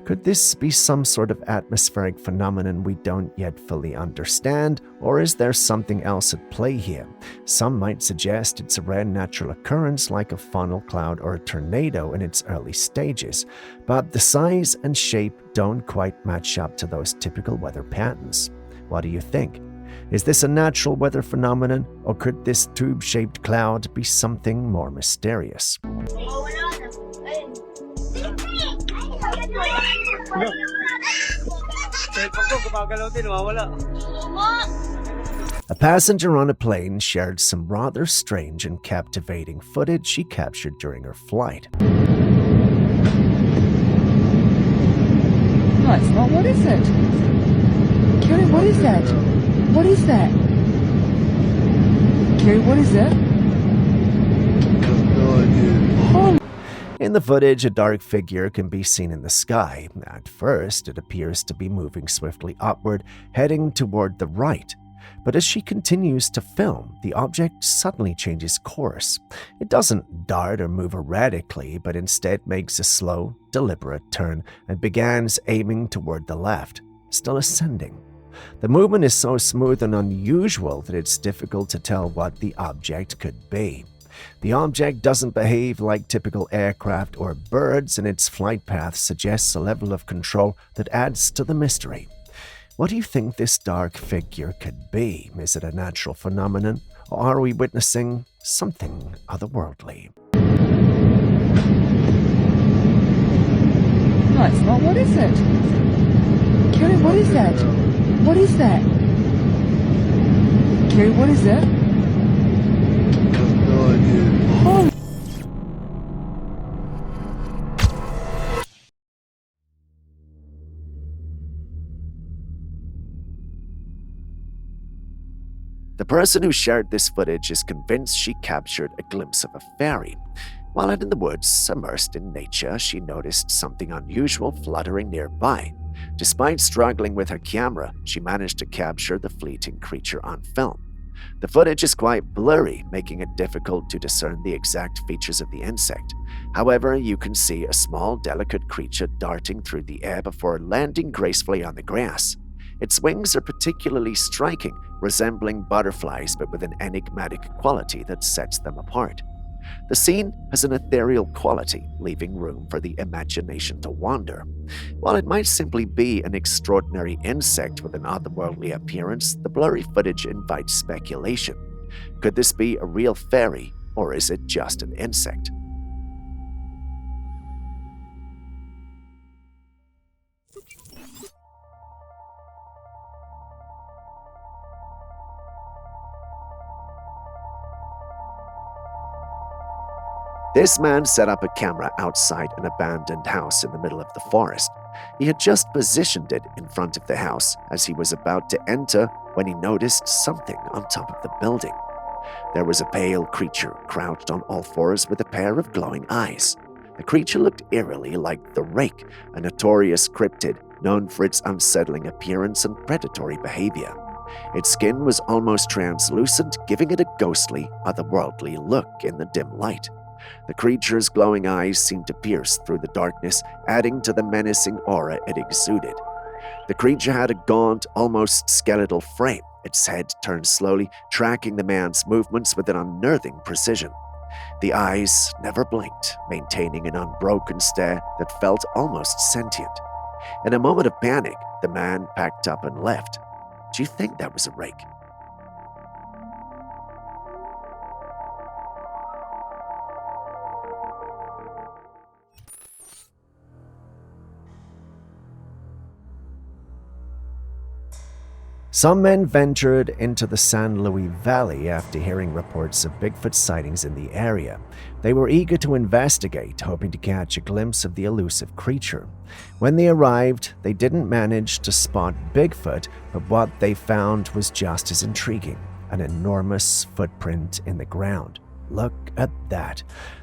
Could this be some sort of atmospheric phenomenon we don't yet fully understand, or is there something else at play here? Some might suggest it's a rare natural occurrence like a funnel cloud or a tornado in its early stages, but the size and shape don't quite match up to those typical weather patterns. What do you think? Is this a natural weather phenomenon, or could this tube-shaped cloud be something more mysterious? A passenger on a plane shared some rather strange and captivating footage she captured during her flight. No, it's not. What is it? Carrie, what is that? What is that? Carrie, what is that? In the footage, a dark figure can be seen in the sky. At first, it appears to be moving swiftly upward, heading toward the right. But as she continues to film, the object suddenly changes course. It doesn't dart or move erratically, but instead makes a slow, deliberate turn and begins aiming toward the left, still ascending. The movement is so smooth and unusual that it's difficult to tell what the object could be. The object doesn't behave like typical aircraft or birds, and its flight path suggests a level of control that adds to the mystery. What do you think this dark figure could be? Is it a natural phenomenon, or are we witnessing something otherworldly? No, it's not. What is it? Carrie, what is that? What is that? Carrie, what is that? Oh. The person who shared this footage is convinced she captured a glimpse of a fairy. While out in the woods, immersed in nature, she noticed something unusual fluttering nearby. Despite struggling with her camera, she managed to capture the fleeting creature on film. The footage is quite blurry, making it difficult to discern the exact features of the insect. However, you can see a small, delicate creature darting through the air before landing gracefully on the grass. Its wings are particularly striking, resembling butterflies but with an enigmatic quality that sets them apart. The scene has an ethereal quality, leaving room for the imagination to wander. While it might simply be an extraordinary insect with an otherworldly appearance, the blurry footage invites speculation. Could this be a real fairy, or is it just an insect? This man set up a camera outside an abandoned house in the middle of the forest. He had just positioned it in front of the house as he was about to enter when he noticed something on top of the building. There was a pale creature crouched on all fours with a pair of glowing eyes. The creature looked eerily like the Rake, a notorious cryptid known for its unsettling appearance and predatory behavior. Its skin was almost translucent, giving it a ghostly, otherworldly look in the dim light. The creature's glowing eyes seemed to pierce through the darkness, adding to the menacing aura it exuded. The creature had a gaunt, almost skeletal frame, its head turned slowly, tracking the man's movements with an unnerving precision. The eyes never blinked, maintaining an unbroken stare that felt almost sentient. In a moment of panic, the man packed up and left. Do you think that was a Rake? Some men ventured into the San Luis Valley after hearing reports of Bigfoot sightings in the area. They were eager to investigate, hoping to catch a glimpse of the elusive creature. When they arrived, they didn't manage to spot Bigfoot, but what they found was just as intriguing: an enormous footprint in the ground. Look at that.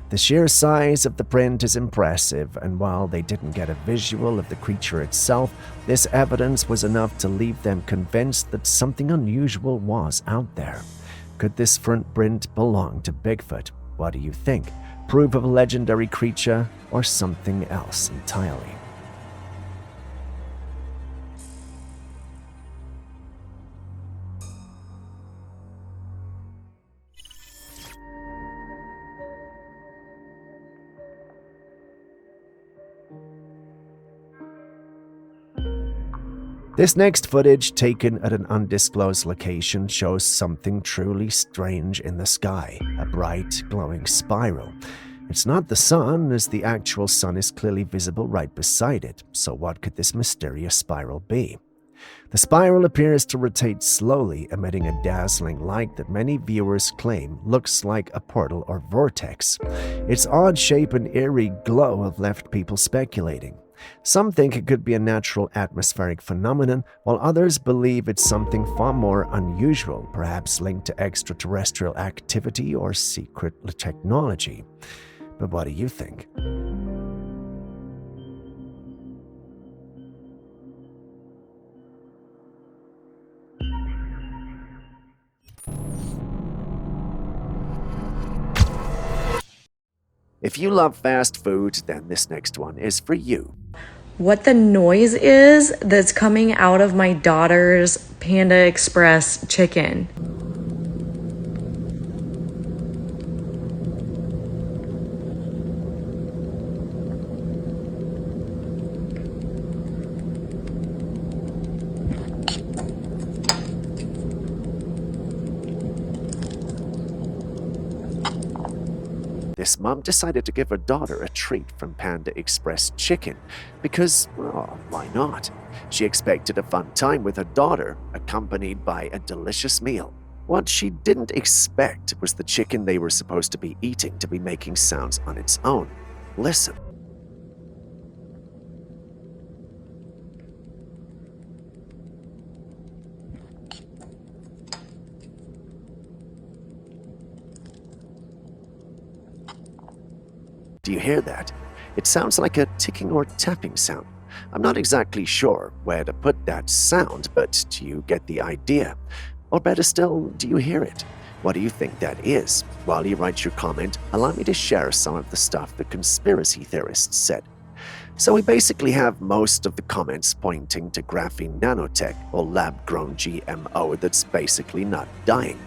The sheer size of the print is impressive, and while they didn't get a visual of the creature itself, this evidence was enough to leave them convinced that something unusual was out there. Could this footprint belong to Bigfoot? What do you think? Proof of a legendary creature or something else entirely? This next footage, taken at an undisclosed location, shows something truly strange in the sky, a bright, glowing spiral. It's not the sun, as the actual sun is clearly visible right beside it, so what could this mysterious spiral be? The spiral appears to rotate slowly, emitting a dazzling light that many viewers claim looks like a portal or vortex. Its odd shape and eerie glow have left people speculating. Some think it could be a natural atmospheric phenomenon, while others believe it's something far more unusual, perhaps linked to extraterrestrial activity or secret technology. But what do you think? If you love fast food, then this next one is for you. What the noise is that's coming out of my daughter's Panda Express chicken. This mom decided to give her daughter a treat from Panda Express chicken because, well, why not? She expected a fun time with her daughter, accompanied by a delicious meal. What she didn't expect was the chicken they were supposed to be eating to be making sounds on its own. Listen. Do you hear that? It sounds like a ticking or tapping sound. I'm not exactly sure where to put that sound, but do you get the idea? Or better still, do you hear it? What do you think that is? While you write your comment, allow me to share some of the stuff the conspiracy theorists said. So we basically have most of the comments pointing to graphene nanotech or lab-grown GMO that's basically not dying.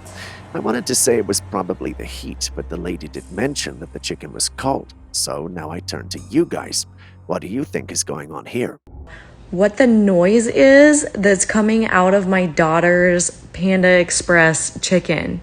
I wanted to say it was probably the heat, but the lady did mention that the chicken was cold. So now I turn to you guys. What do you think is going on here? What the noise is that's coming out of my daughter's Panda Express chicken.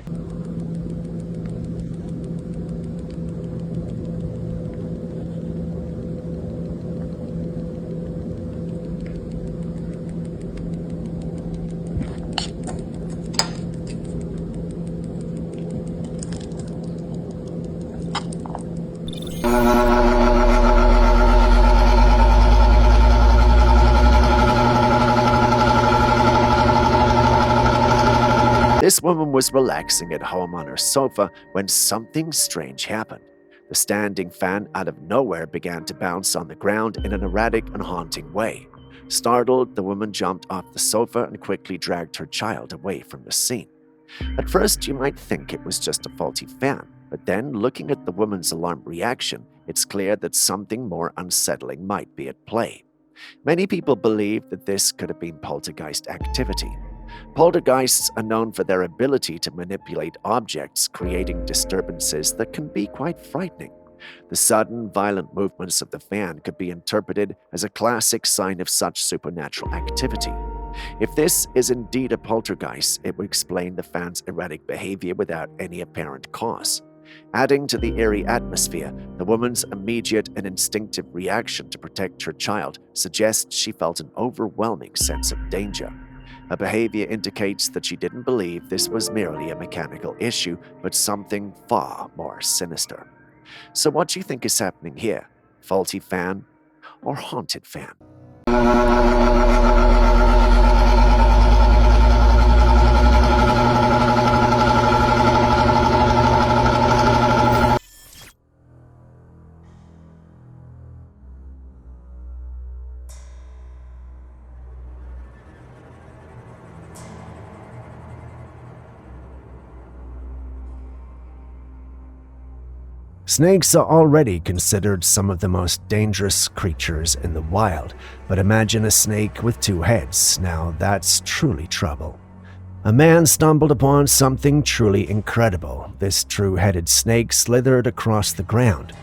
This woman was relaxing at home on her sofa when something strange happened. The standing fan out of nowhere began to bounce on the ground in an erratic and haunting way. Startled, the woman jumped off the sofa and quickly dragged her child away from the scene. At first, you might think it was just a faulty fan, but then, looking at the woman's alarmed reaction, it's clear that something more unsettling might be at play. Many people believe that this could have been poltergeist activity. Poltergeists are known for their ability to manipulate objects, creating disturbances that can be quite frightening. The sudden, violent movements of the fan could be interpreted as a classic sign of such supernatural activity. If this is indeed a poltergeist, it would explain the fan's erratic behavior without any apparent cause. Adding to the eerie atmosphere, the woman's immediate and instinctive reaction to protect her child suggests she felt an overwhelming sense of danger. Her behavior indicates that she didn't believe this was merely a mechanical issue, but something far more sinister. So what do you think is happening here? Faulty fan or haunted fan? Snakes are already considered some of the most dangerous creatures in the wild, but imagine a snake with two heads. Now that's truly trouble. A man stumbled upon something truly incredible. This two-headed snake slithered across the ground.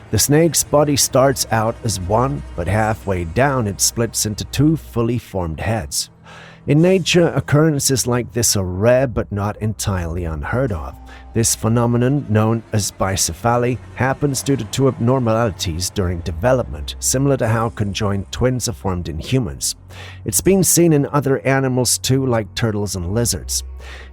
The snake's body starts out as one, but halfway down it splits into two fully formed heads. In nature, occurrences like this are rare but not entirely unheard of. This phenomenon, known as bicephaly, happens due to two abnormalities during development, similar to how conjoined twins are formed in humans. It's been seen in other animals too, like turtles and lizards.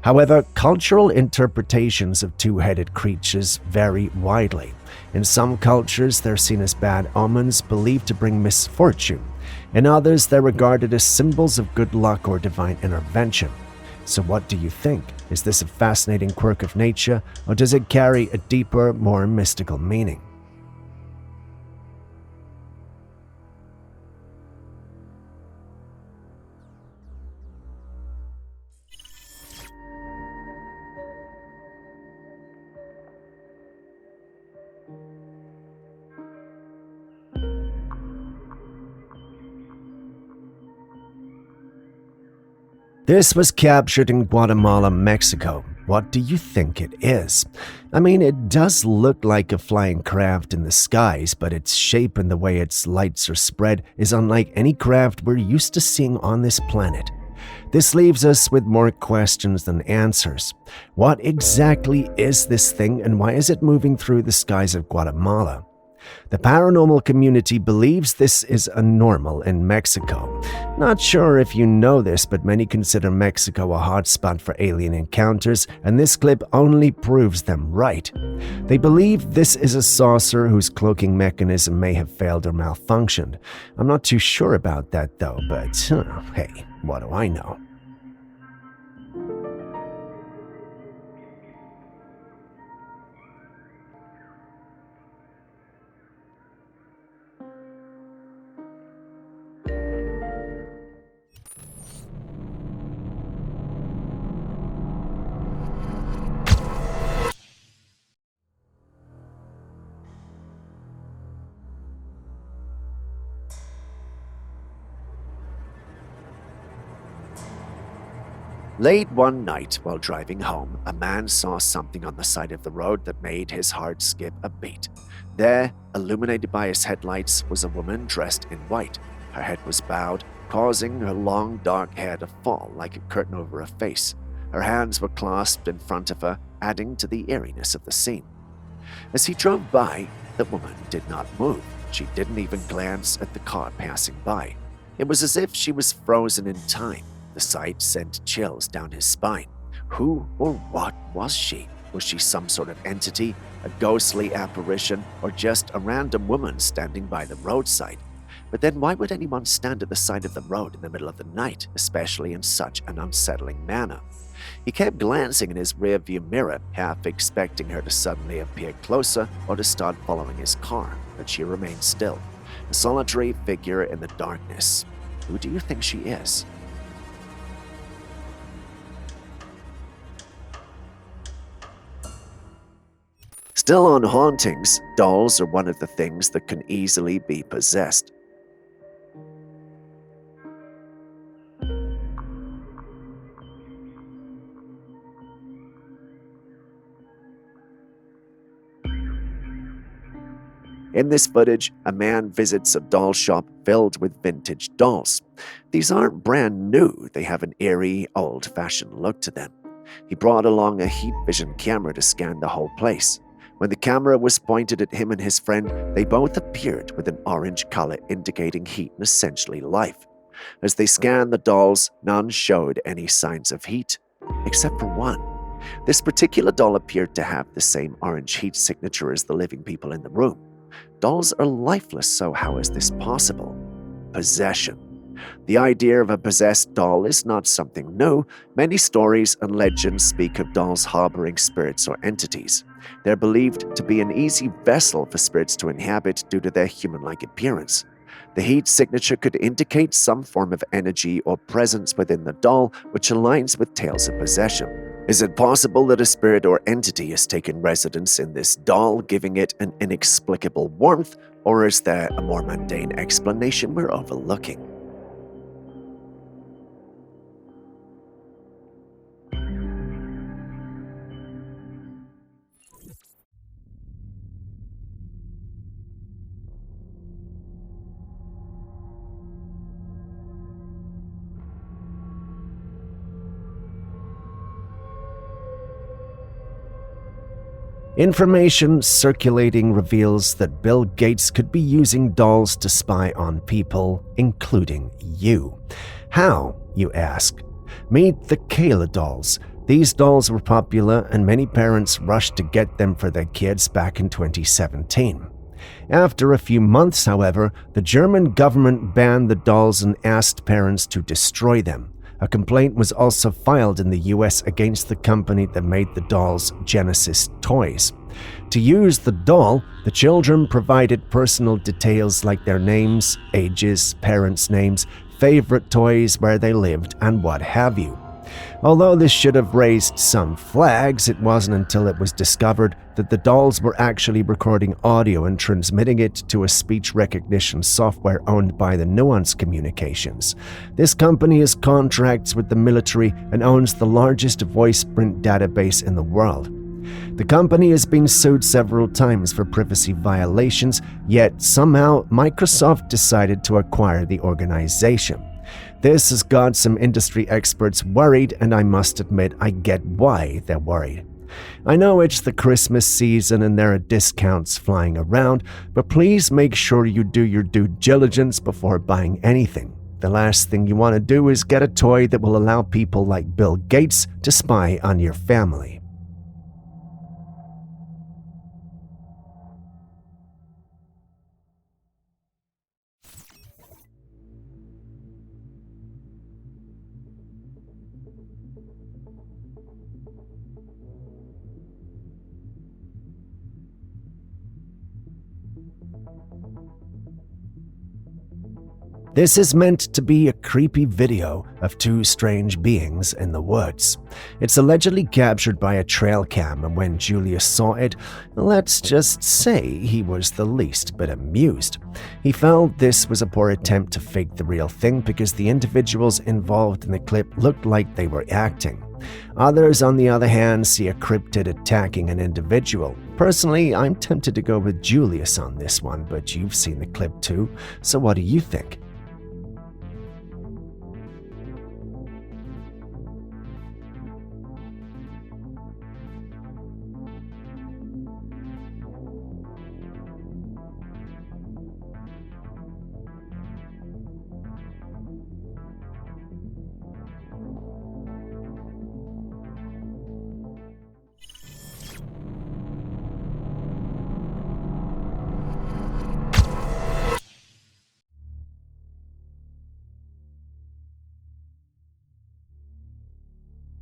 However, cultural interpretations of two-headed creatures vary widely. In some cultures, they're seen as bad omens believed to bring misfortune. In others, they're regarded as symbols of good luck or divine intervention. So what do you think? Is this a fascinating quirk of nature, or does it carry a deeper, more mystical meaning? This was captured in Guatemala, Mexico. What do you think it is? I mean, it does look like a flying craft in the skies, but its shape and the way its lights are spread is unlike any craft we're used to seeing on this planet. This leaves us with more questions than answers. What exactly is this thing, and why is it moving through the skies of Guatemala? The paranormal community believes this is a normal in Mexico. Not sure if you know this, but many consider Mexico a hotspot for alien encounters, and this clip only proves them right. They believe this is a saucer whose cloaking mechanism may have failed or malfunctioned. I'm not too sure about that though, but hey, what do I know? Late one night, while driving home, a man saw something on the side of the road that made his heart skip a beat. There, illuminated by his headlights, was a woman dressed in white. Her head was bowed, causing her long dark hair to fall like a curtain over her face. Her hands were clasped in front of her, adding to the eeriness of the scene. As he drove by, the woman did not move. She didn't even glance at the car passing by. It was as if she was frozen in time. The sight sent chills down his spine. Who or what was she? Was she some sort of entity, a ghostly apparition, or just a random woman standing by the roadside? But then why would anyone stand at the side of the road in the middle of the night, especially in such an unsettling manner? He kept glancing in his rearview mirror, half expecting her to suddenly appear closer or to start following his car, but she remained still, a solitary figure in the darkness. Who do you think she is? Still on hauntings, dolls are one of the things that can easily be possessed. In this footage, a man visits a doll shop filled with vintage dolls. These aren't brand new, they have an eerie, old-fashioned look to them. He brought along a heat vision camera to scan the whole place. When the camera was pointed at him and his friend, they both appeared with an orange color indicating heat and essentially life. As they scanned the dolls, none showed any signs of heat, except for one. This particular doll appeared to have the same orange heat signature as the living people in the room. Dolls are lifeless, so how is this possible? Possession. The idea of a possessed doll is not something new. Many stories and legends speak of dolls harboring spirits or entities. They're believed to be an easy vessel for spirits to inhabit due to their human-like appearance. The heat signature could indicate some form of energy or presence within the doll, which aligns with tales of possession. Is it possible that a spirit or entity has taken residence in this doll, giving it an inexplicable warmth, or is there a more mundane explanation we're overlooking? Information circulating reveals that Bill Gates could be using dolls to spy on people, including you. How, you ask? Meet the Kayla dolls. These dolls were popular and many parents rushed to get them for their kids back in 2017. After a few months, however, the German government banned the dolls and asked parents to destroy them. A complaint was also filed in the US against the company that made the dolls, Genesis Toys. To use the doll, the children provided personal details like their names, ages, parents' names, favorite toys, where they lived, and what have you. Although this should have raised some flags, it wasn't until it was discovered that the dolls were actually recording audio and transmitting it to a speech recognition software owned by the Nuance Communications. This company has contracts with the military and owns the largest voice print database in the world. The company has been sued several times for privacy violations, yet somehow Microsoft decided to acquire the organization. This has got some industry experts worried, and I must admit I get why they're worried. I know it's the Christmas season and there are discounts flying around, but please make sure you do your due diligence before buying anything. The last thing you want to do is get a toy that will allow people like Bill Gates to spy on your family. This is meant to be a creepy video of two strange beings in the woods. It's allegedly captured by a Trailcam, and when Julius saw it, let's just say he was the least bit amused. He felt this was a poor attempt to fake the real thing because the individuals involved in the clip looked like they were acting. Others, on the other hand, see a cryptid attacking an individual. Personally, I'm tempted to go with Julius on this one, but you've seen the clip too, so what do you think?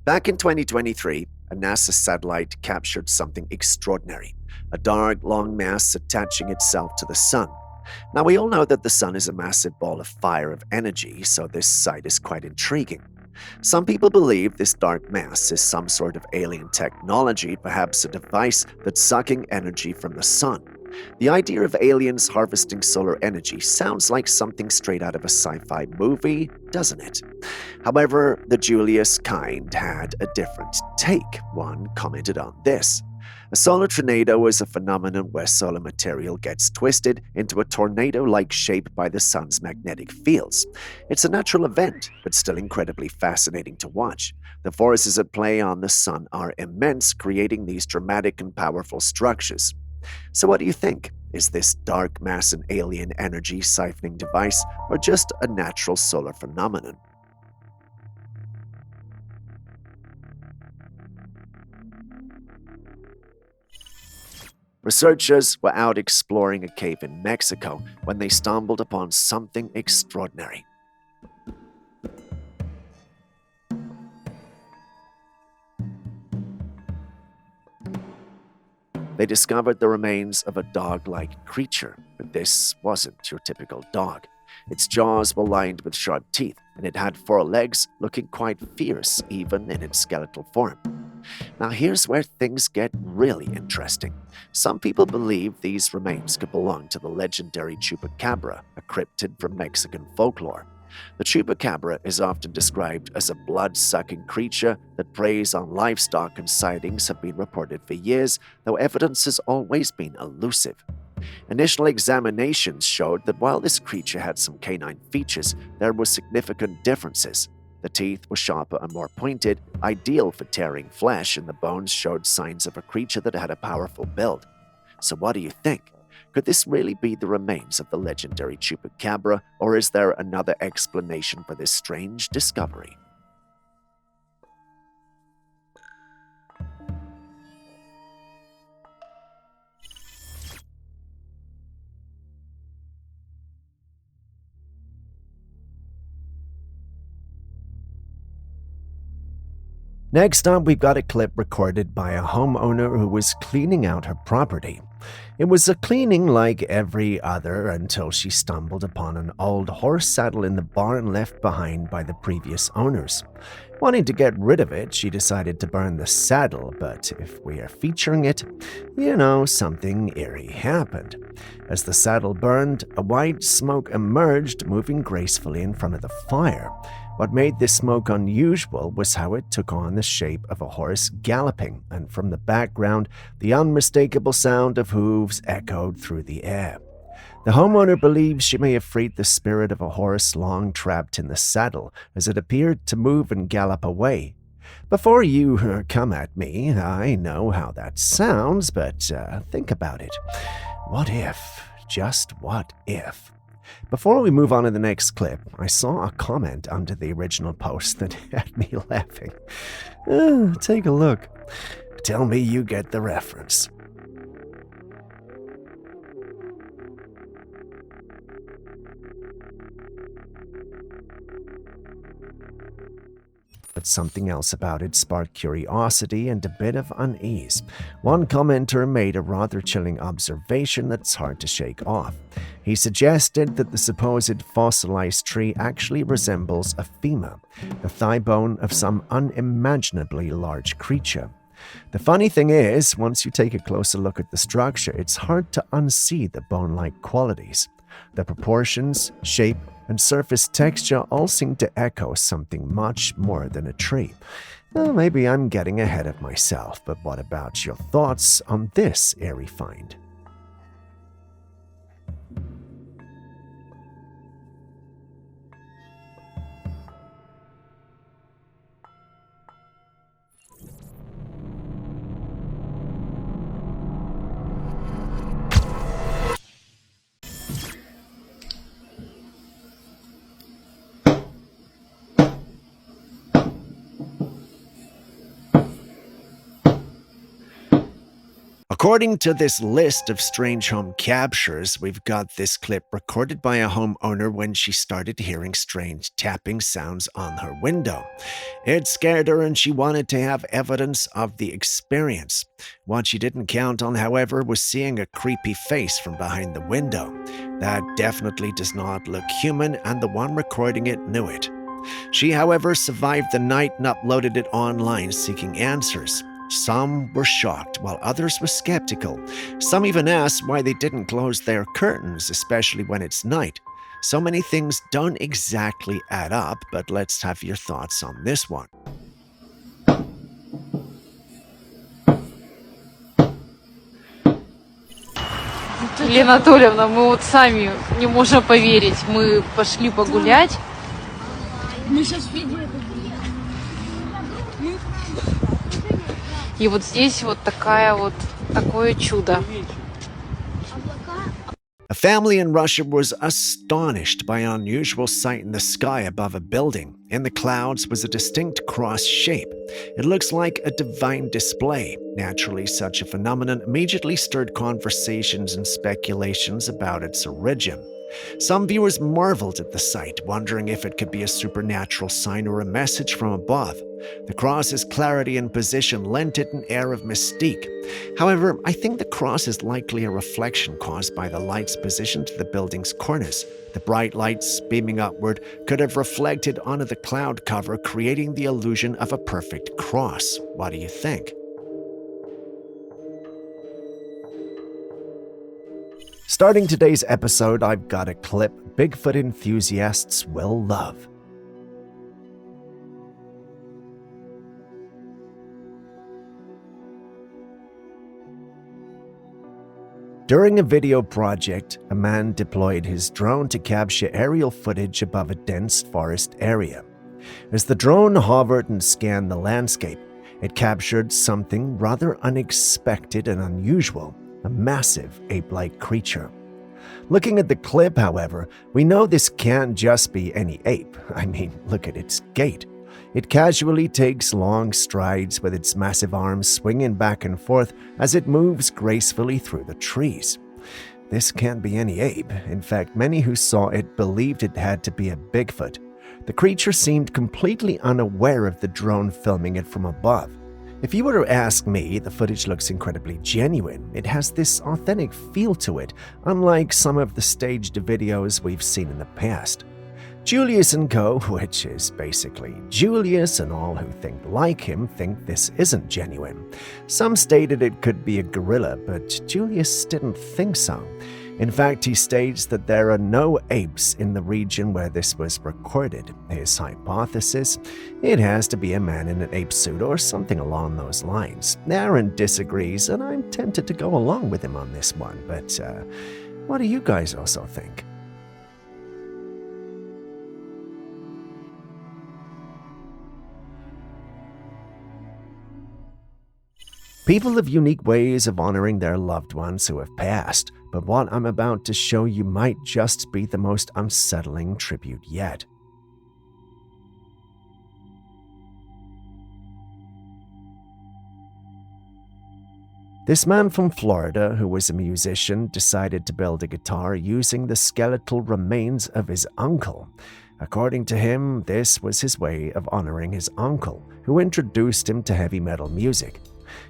Back in 2023, a NASA satellite captured something extraordinary, a dark, long mass attaching itself to the sun. Now, we all know that the sun is a massive ball of fire of energy, so this sight is quite intriguing. Some people believe this dark mass is some sort of alien technology, perhaps a device that's sucking energy from the sun. The idea of aliens harvesting solar energy sounds like something straight out of a sci-fi movie, doesn't it? However, the Julius kind had a different take. One commented on this. A solar tornado is a phenomenon where solar material gets twisted into a tornado-like shape by the sun's magnetic fields. It's a natural event, but still incredibly fascinating to watch. The forces at play on the sun are immense, creating these dramatic and powerful structures. So what do you think? Is this dark mass an alien energy siphoning device, or just a natural solar phenomenon? Researchers were out exploring a cave in Mexico when they stumbled upon something extraordinary. They discovered the remains of a dog-like creature, but this wasn't your typical dog. Its jaws were lined with sharp teeth, and it had 4 legs, looking quite fierce even in its skeletal form. Now here's where things get really interesting. Some people believe these remains could belong to the legendary Chupacabra, a cryptid from Mexican folklore. The Chupacabra is often described as a blood-sucking creature that preys on livestock, and sightings have been reported for years, though evidence has always been elusive. Initial examinations showed that while this creature had some canine features, there were significant differences. The teeth were sharper and more pointed, ideal for tearing flesh, and the bones showed signs of a creature that had a powerful build. So what do you think? Could this really be the remains of the legendary Chupacabra, or is there another explanation for this strange discovery? Next up, we've got a clip recorded by a homeowner who was cleaning out her property. It was a cleaning like every other until she stumbled upon an old horse saddle in the barn left behind by the previous owners. Wanting to get rid of it, she decided to burn the saddle, but if we are featuring it, something eerie happened. As the saddle burned, a white smoke emerged, moving gracefully in front of the fire. What made this smoke unusual was how it took on the shape of a horse galloping, and from the background, the unmistakable sound of hooves echoed through the air. The homeowner believes she may have freed the spirit of a horse long trapped in the saddle, as it appeared to move and gallop away. Before you come at me, I know how that sounds, but think about it. What if? Just what if? Before we move on to the next clip, I saw a comment under the original post that had me laughing. Take a look. Tell me you get the reference. But something else about it sparked curiosity and a bit of unease. One commenter made a rather chilling observation that's hard to shake off. He suggested that the supposed fossilized tree actually resembles a femur, the thigh bone of some unimaginably large creature. The funny thing is, once you take a closer look at the structure, it's hard to unsee the bone-like qualities. The proportions, shape, and surface texture all seem to echo something much more than a tree. Well, maybe I'm getting ahead of myself, but what about your thoughts on this eerie find? According to this list of strange home captures, we've got this clip recorded by a homeowner when she started hearing strange tapping sounds on her window. It scared her and she wanted to have evidence of the experience. What she didn't count on, however, was seeing a creepy face from behind the window. That definitely does not look human, and the one recording it knew it. She, however, survived the night and uploaded it online seeking answers. Some were shocked, while others were skeptical. Some even asked why they didn't close their curtains, especially when it's night. So many things don't exactly add up, but let's have your thoughts on this one. Елена Анатольевна, мы вот сами не можем поверить. Мы пошли погулять. Мы сейчас видео. И вот здесь вот такое чудо. A family in Russia was astonished by an unusual sight in the sky above a building. In the clouds was a distinct cross shape. It looks like a divine display. Naturally, such a phenomenon immediately stirred conversations and speculations about its origin. Some viewers marveled at the sight, wondering if it could be a supernatural sign or a message from above. The cross's clarity and position lent it an air of mystique. However, I think the cross is likely a reflection caused by the light's position to the building's cornice. The bright lights beaming upward could have reflected onto the cloud cover, creating the illusion of a perfect cross. What do you think? Starting today's episode, I've got a clip Bigfoot enthusiasts will love. During a video project, a man deployed his drone to capture aerial footage above a dense forest area. As the drone hovered and scanned the landscape, it captured something rather unexpected and unusual. A massive ape-like creature. Looking at the clip, however, we know this can't just be any ape. I mean, look at its gait. It casually takes long strides with its massive arms swinging back and forth as it moves gracefully through the trees. This can't be any ape. In fact, many who saw it believed it had to be a Bigfoot. The creature seemed completely unaware of the drone filming it from above. If you were to ask me, the footage looks incredibly genuine. It has this authentic feel to it, unlike some of the staged videos we've seen in the past. Julius & Co., which is basically Julius and all who think like him, think this isn't genuine. Some stated it could be a gorilla, but Julius didn't think so. In fact, he states that there are no apes in the region where this was recorded. His hypothesis? It has to be a man in an ape suit or something along those lines. Aaron disagrees, and I'm tempted to go along with him on this one, but what do you guys also think? People have unique ways of honoring their loved ones who have passed, but what I'm about to show you might just be the most unsettling tribute yet. This man from Florida, who was a musician, decided to build a guitar using the skeletal remains of his uncle. According to him, this was his way of honoring his uncle, who introduced him to heavy metal music.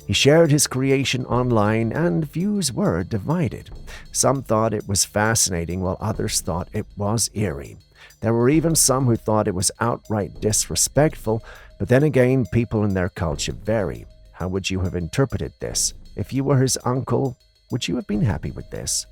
He shared his creation online, and views were divided. Some thought it was fascinating, while others thought it was eerie. There were even some who thought it was outright disrespectful, but then again, people in their culture vary. How would you have interpreted this? If you were his uncle, would you have been happy with this?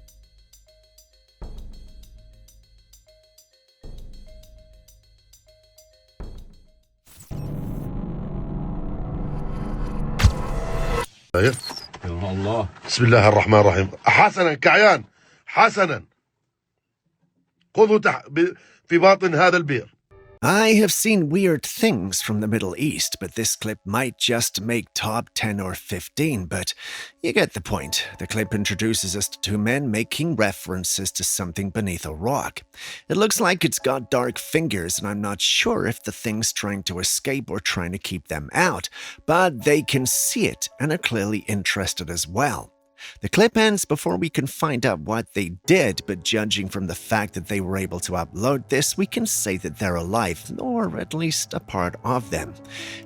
الله بسم الله الرحمن الرحيم حسنا كعيان حسنا خذوا في باطن هذا البئر I have seen weird things from the Middle East, but this clip might just make top 10 or 15, but you get the point. The clip introduces us to two men making references to something beneath a rock. It looks like it's got dark fingers, and I'm not sure if the thing's trying to escape or trying to keep them out, but they can see it and are clearly interested as well. The clip ends before we can find out what they did, but judging from the fact that they were able to upload this, we can say that they're alive, or at least a part of them.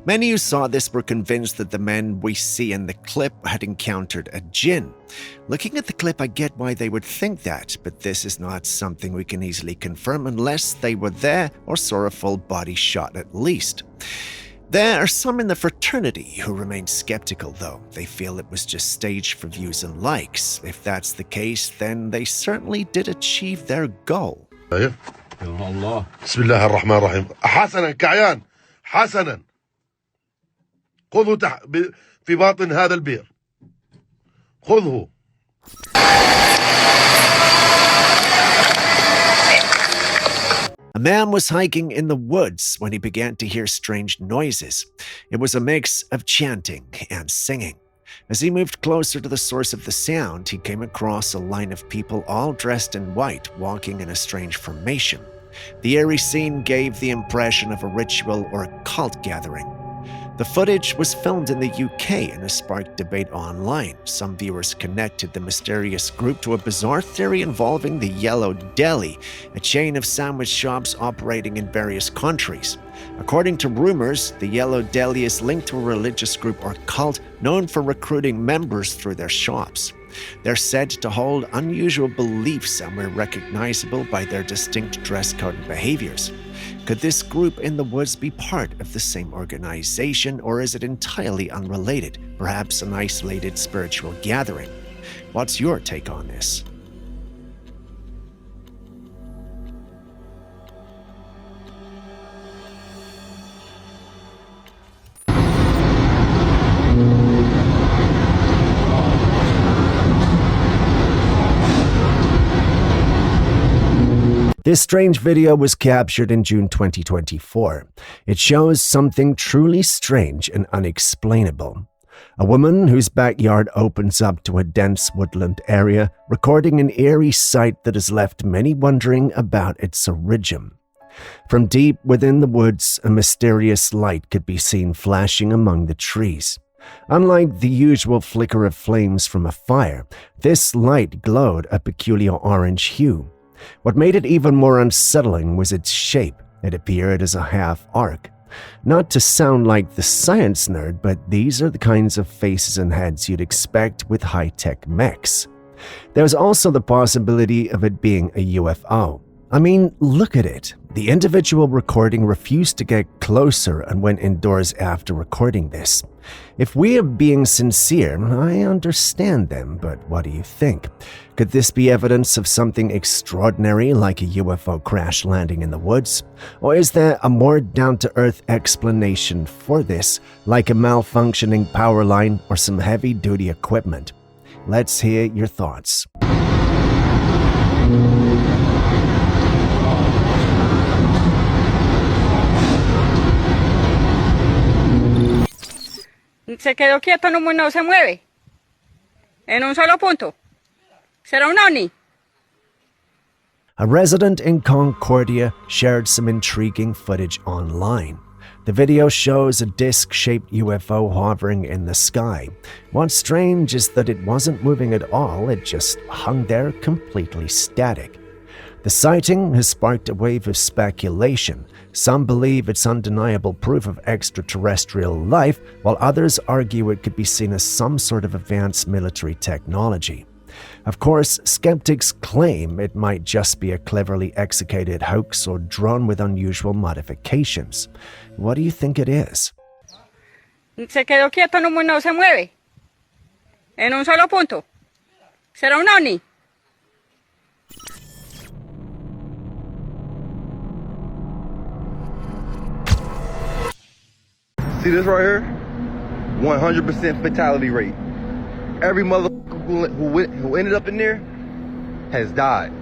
Many who saw this were convinced that the men we see in the clip had encountered a jinn. Looking at the clip, I get why they would think that, but this is not something we can easily confirm unless they were there or saw a full body shot at least. There are some in the fraternity who remain skeptical, though. They feel it was just staged for views and likes. If that's the case, then they certainly did achieve their goal. الله بسم الله الرحمن الرحيم حسنا كعيان حسنا خذه في باطن هذا البئر خذه. A man was hiking in the woods when he began to hear strange noises. It was a mix of chanting and singing. As he moved closer to the source of the sound, he came across a line of people all dressed in white, walking in a strange formation. The eerie scene gave the impression of a ritual or a cult gathering. The footage was filmed in the UK and has sparked debate online. Some viewers connected the mysterious group to a bizarre theory involving the Yellow Deli, a chain of sandwich shops operating in various countries. According to rumors, the Yellow Deli is linked to a religious group or cult known for recruiting members through their shops. They're said to hold unusual beliefs and were recognizable by their distinct dress code and behaviors. Could this group in the woods be part of the same organization, or is it entirely unrelated, perhaps an isolated spiritual gathering? What's your take on this? This strange video was captured in June 2024. It shows something truly strange and unexplainable. A woman whose backyard opens up to a dense woodland area, recording an eerie sight that has left many wondering about its origin. From deep within the woods, a mysterious light could be seen flashing among the trees. Unlike the usual flicker of flames from a fire, this light glowed a peculiar orange hue. What made it even more unsettling was its shape. It appeared as a half-arc. Not to sound like the science nerd, but these are the kinds of faces and heads you'd expect with high-tech mechs. There's also the possibility of it being a UFO. I mean, look at it. The individual recording refused to get closer and went indoors after recording this. If we are being sincere, I understand them, but what do you think? Could this be evidence of something extraordinary like a UFO crash landing in the woods? Or is there a more down-to-earth explanation for this, like a malfunctioning power line or some heavy-duty equipment? Let's hear your thoughts. Se quedó quieto, no se mueve. En un solo punto. ¿Será un ovni? A resident in Concordia shared some intriguing footage online. The video shows a disc-shaped UFO hovering in the sky. What's strange is that it wasn't moving at all, it just hung there completely static. The sighting has sparked a wave of speculation. Some believe it's undeniable proof of extraterrestrial life, while others argue it could be seen as some sort of advanced military technology. Of course, skeptics claim it might just be a cleverly executed hoax or drone with unusual modifications. What do you think it is? Se quedó quieto, no se mueve. En un solo punto. ¿Será un ovni? See this right here? 100% fatality rate. Every motherfucker who ended up in there has died.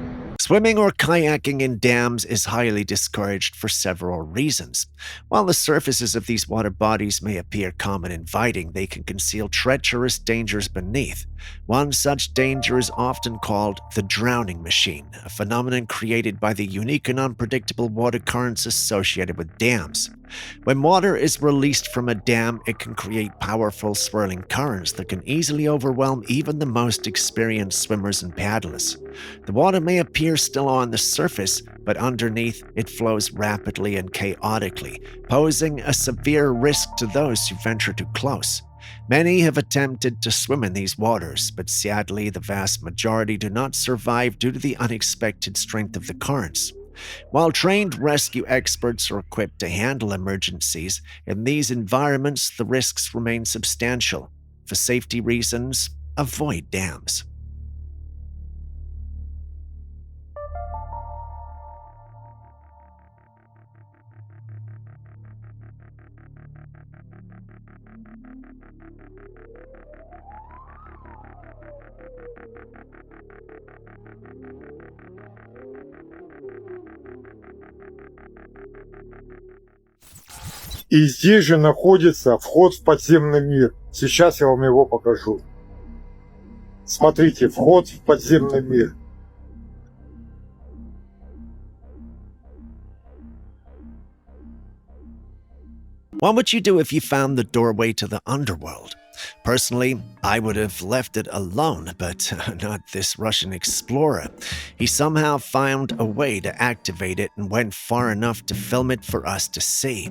Swimming or kayaking in dams is highly discouraged for several reasons. While the surfaces of these water bodies may appear calm and inviting, they can conceal treacherous dangers beneath. One such danger is often called the drowning machine, a phenomenon created by the unique and unpredictable water currents associated with dams. When water is released from a dam, it can create powerful swirling currents that can easily overwhelm even the most experienced swimmers and paddlers. The water may appear still on the surface, but underneath it flows rapidly and chaotically, posing a severe risk to those who venture too close. Many have attempted to swim in these waters, but sadly the vast majority do not survive due to the unexpected strength of the currents. While trained rescue experts are equipped to handle emergencies, in these environments the risks remain substantial. For safety reasons, avoid dams. И здесь же находится вход в подземный мир. Сейчас я вам его покажу. Смотрите, вход в подземный мир. What would you do if you found the doorway to the underworld? Personally, I would have left it alone, but not this Russian explorer. He somehow found a way to activate it and went far enough to film it for us to see.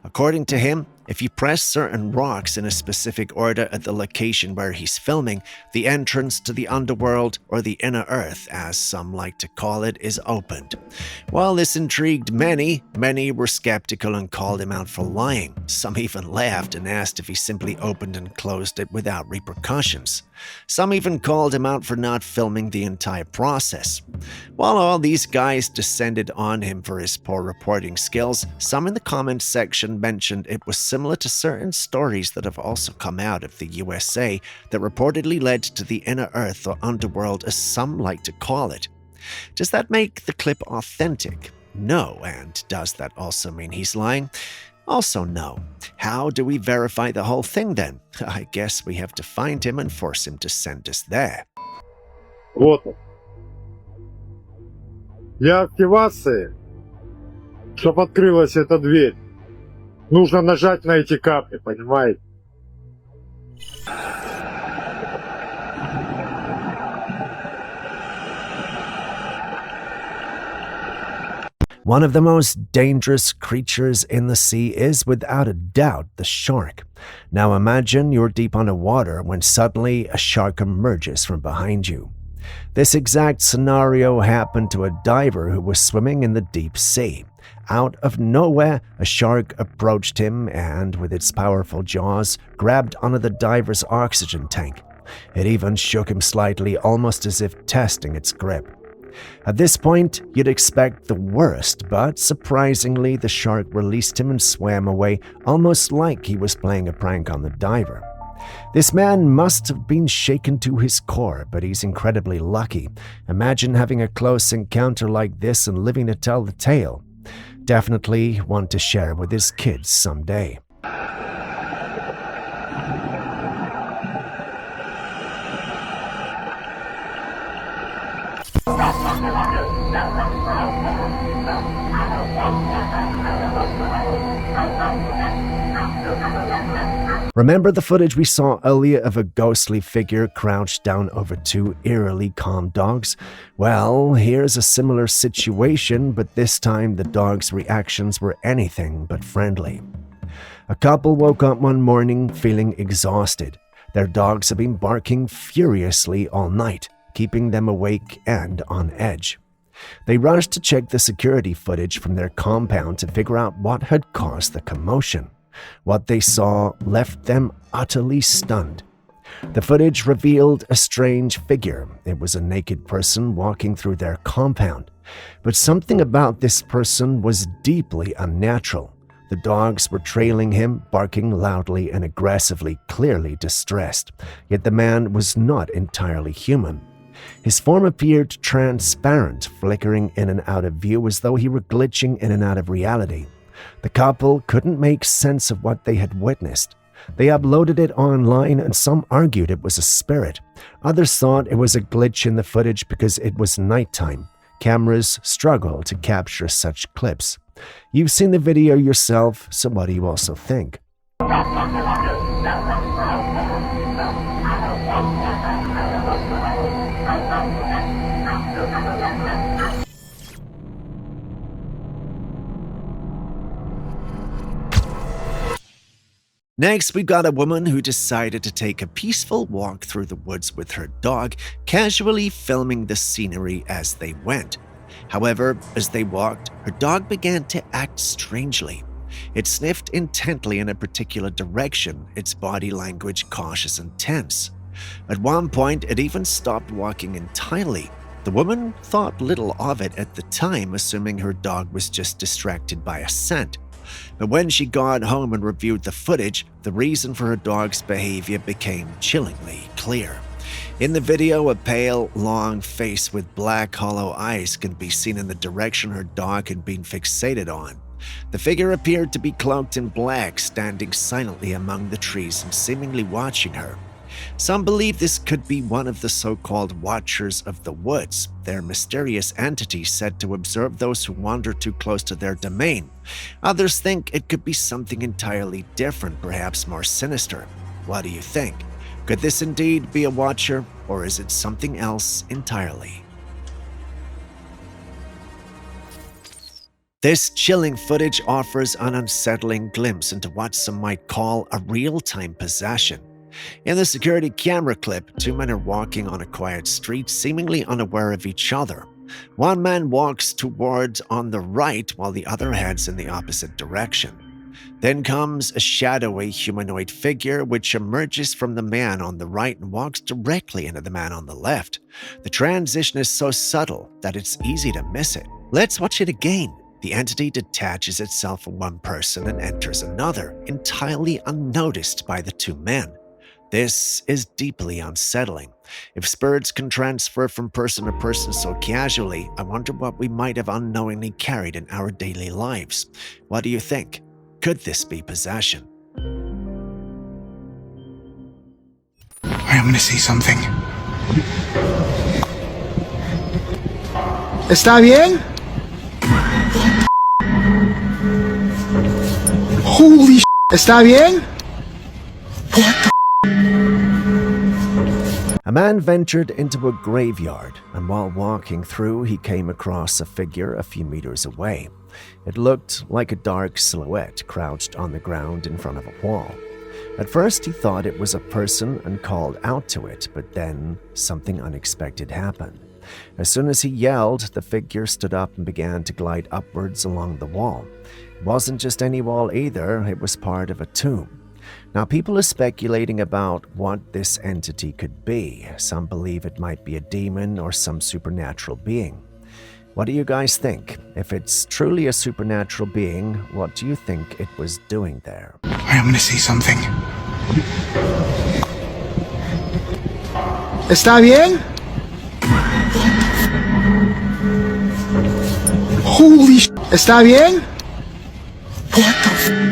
According to him, if you press certain rocks in a specific order at the location where he's filming, the entrance to the underworld, or the inner earth, as some like to call it, is opened. While this intrigued many were skeptical and called him out for lying. Some even laughed and asked if he simply opened and closed it without repercussions. Some even called him out for not filming the entire process. While all these guys descended on him for his poor reporting skills, some in the comments section mentioned it was similar to certain stories that have also come out of the USA that reportedly led to the inner earth or underworld, as some like to call it. Does that make the clip authentic? No. And does that also mean he's lying? Also no. How do we verify the whole thing then? I guess we have to find him and force him to send us there. Вот он. Для активации, чтобы открылась эта дверь, нужно нажать на эти капли, понимаете? One of the most dangerous creatures in the sea is, without a doubt, the shark. Now imagine you're deep underwater when suddenly a shark emerges from behind you. This exact scenario happened to a diver who was swimming in the deep sea. Out of nowhere, a shark approached him and, with its powerful jaws, grabbed onto the diver's oxygen tank. It even shook him slightly, almost as if testing its grip. At this point, you'd expect the worst, but surprisingly, the shark released him and swam away, almost like he was playing a prank on the diver. This man must have been shaken to his core, but he's incredibly lucky. Imagine having a close encounter like this and living to tell the tale. Definitely want to share with his kids someday. Remember the footage we saw earlier of a ghostly figure crouched down over two eerily calm dogs? Well, here's a similar situation, but this time the dogs' reactions were anything but friendly. A couple woke up one morning feeling exhausted. Their dogs had been barking furiously all night, keeping them awake and on edge. They rushed to check the security footage from their compound to figure out what had caused the commotion. What they saw left them utterly stunned. The footage revealed a strange figure. It was a naked person walking through their compound. But something about this person was deeply unnatural. The dogs were trailing him, barking loudly and aggressively, clearly distressed. Yet the man was not entirely human. His form appeared transparent, flickering in and out of view as though he were glitching in and out of reality. The couple couldn't make sense of what they had witnessed. They uploaded it online and some argued it was a spirit. Others thought it was a glitch in the footage because it was nighttime. Cameras struggle to capture such clips. You've seen the video yourself, so what do you also think? Next, we've got a woman who decided to take a peaceful walk through the woods with her dog, casually filming the scenery as they went. However, as they walked, her dog began to act strangely. It sniffed intently in a particular direction, its body language cautious and tense. At one point, it even stopped walking entirely. The woman thought little of it at the time, assuming her dog was just distracted by a scent. But when she got home and reviewed the footage, the reason for her dog's behavior became chillingly clear. In the video, a pale, long face with black, hollow eyes can be seen in the direction her dog had been fixated on. The figure appeared to be cloaked in black, standing silently among the trees and seemingly watching her. Some believe this could be one of the so-called Watchers of the Woods. They're mysterious entities said to observe those who wander too close to their domain. Others think it could be something entirely different, perhaps more sinister. What do you think? Could this indeed be a Watcher, or is it something else entirely? This chilling footage offers an unsettling glimpse into what some might call a real-time possession. In the security camera clip, two men are walking on a quiet street, seemingly unaware of each other. One man walks towards on the right while the other heads in the opposite direction. Then comes a shadowy humanoid figure which emerges from the man on the right and walks directly into the man on the left. The transition is so subtle that it's easy to miss it. Let's watch it again. The entity detaches itself from one person and enters another, entirely unnoticed by the two men. This is deeply unsettling. If spirits can transfer from person to person so casually, I wonder what we might have unknowingly carried in our daily lives. What do you think? Could this be possession? I'm gonna say something. ¿Está bien? Holy sh**. ¿Está bien? A man ventured into a graveyard, and while walking through, he came across a figure a few meters away. It looked like a dark silhouette crouched on the ground in front of a wall. At first, he thought it was a person and called out to it, but then something unexpected happened. As soon as he yelled, the figure stood up and began to glide upwards along the wall. It wasn't just any wall either, it was part of a tomb. Now, people are speculating about what this entity could be. Some believe it might be a demon or some supernatural being. What do you guys think? If it's truly a supernatural being, what do you think it was doing there? I'm gonna say something. ¿Está bien? Holy sh**. ¿Está bien? What the f***?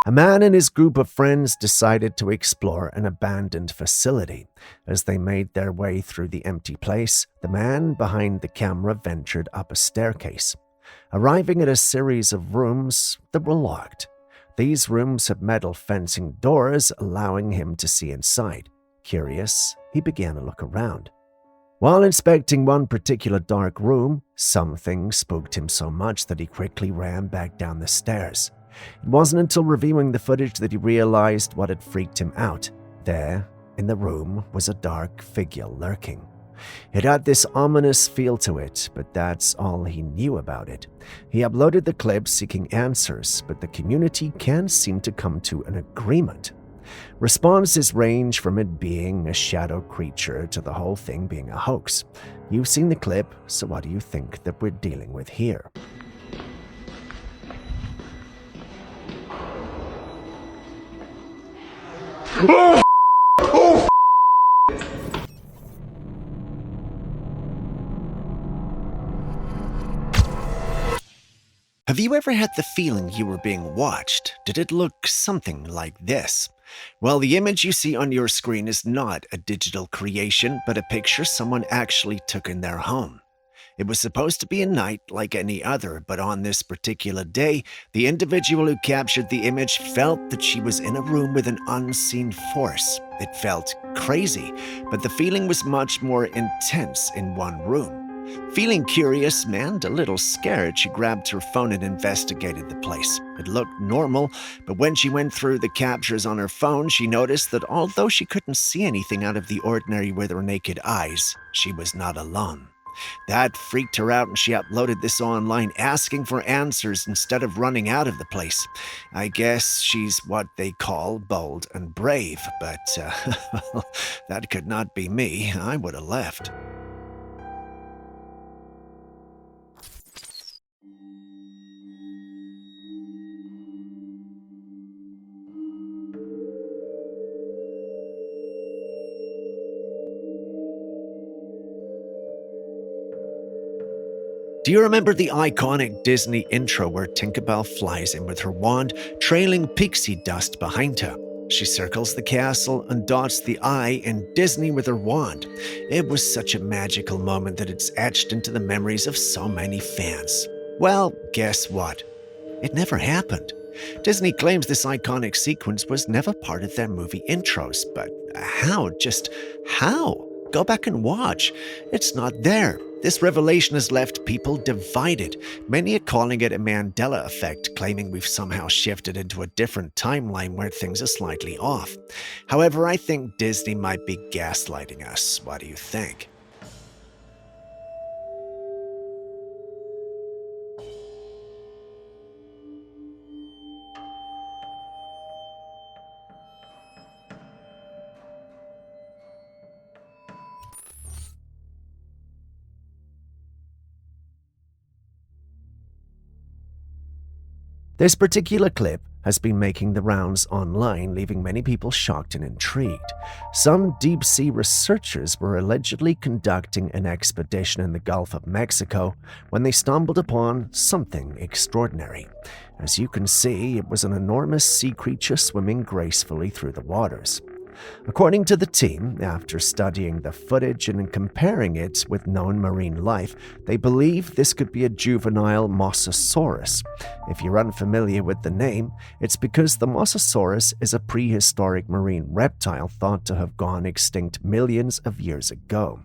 A man and his group of friends decided to explore an abandoned facility. As they made their way through the empty place, the man behind the camera ventured up a staircase. Arriving at a series of rooms that were locked. These rooms had metal fencing doors, allowing him to see inside. Curious, he began to look around. While inspecting one particular dark room, something spooked him so much that he quickly ran back down the stairs. It wasn't until reviewing the footage that he realized what had freaked him out. There, in the room, was a dark figure lurking. It had this ominous feel to it, but that's all he knew about it. He uploaded the clip seeking answers, but the community can't seem to come to an agreement. Responses range from it being a shadow creature to the whole thing being a hoax. You've seen the clip, so what do you think that we're dealing with here? Have you ever had the feeling you were being watched? Did it look something like this? Well, the image you see on your screen is not a digital creation, but a picture someone actually took in their home. It was supposed to be a night like any other, but on this particular day, the individual who captured the image felt that she was in a room with an unseen force. It felt crazy, but the feeling was much more intense in one room. Feeling curious and a little scared, she grabbed her phone and investigated the place. It looked normal, but when she went through the captures on her phone, she noticed that although she couldn't see anything out of the ordinary with her naked eyes, she was not alone. That freaked her out, and she uploaded this online asking for answers instead of running out of the place. I guess she's what they call bold and brave, but that could not be me. I would have left. Do you remember the iconic Disney intro where Tinkerbell flies in with her wand, trailing pixie dust behind her? She circles the castle and dots the I in Disney with her wand. It was such a magical moment that it's etched into the memories of so many fans. Well, guess what? It never happened. Disney claims this iconic sequence was never part of their movie intros, but how? Just how? Go back and watch. It's not there. This revelation has left people divided. Many are calling it a Mandela effect, claiming we've somehow shifted into a different timeline where things are slightly off. However, I think Disney might be gaslighting us. What do you think? This particular clip has been making the rounds online, leaving many people shocked and intrigued. Some deep-sea researchers were allegedly conducting an expedition in the Gulf of Mexico when they stumbled upon something extraordinary. As you can see, it was an enormous sea creature swimming gracefully through the waters. According to the team, after studying the footage and comparing it with known marine life, they believe this could be a juvenile mosasaurus. If you're unfamiliar with the name, it's because the mosasaurus is a prehistoric marine reptile thought to have gone extinct millions of years ago.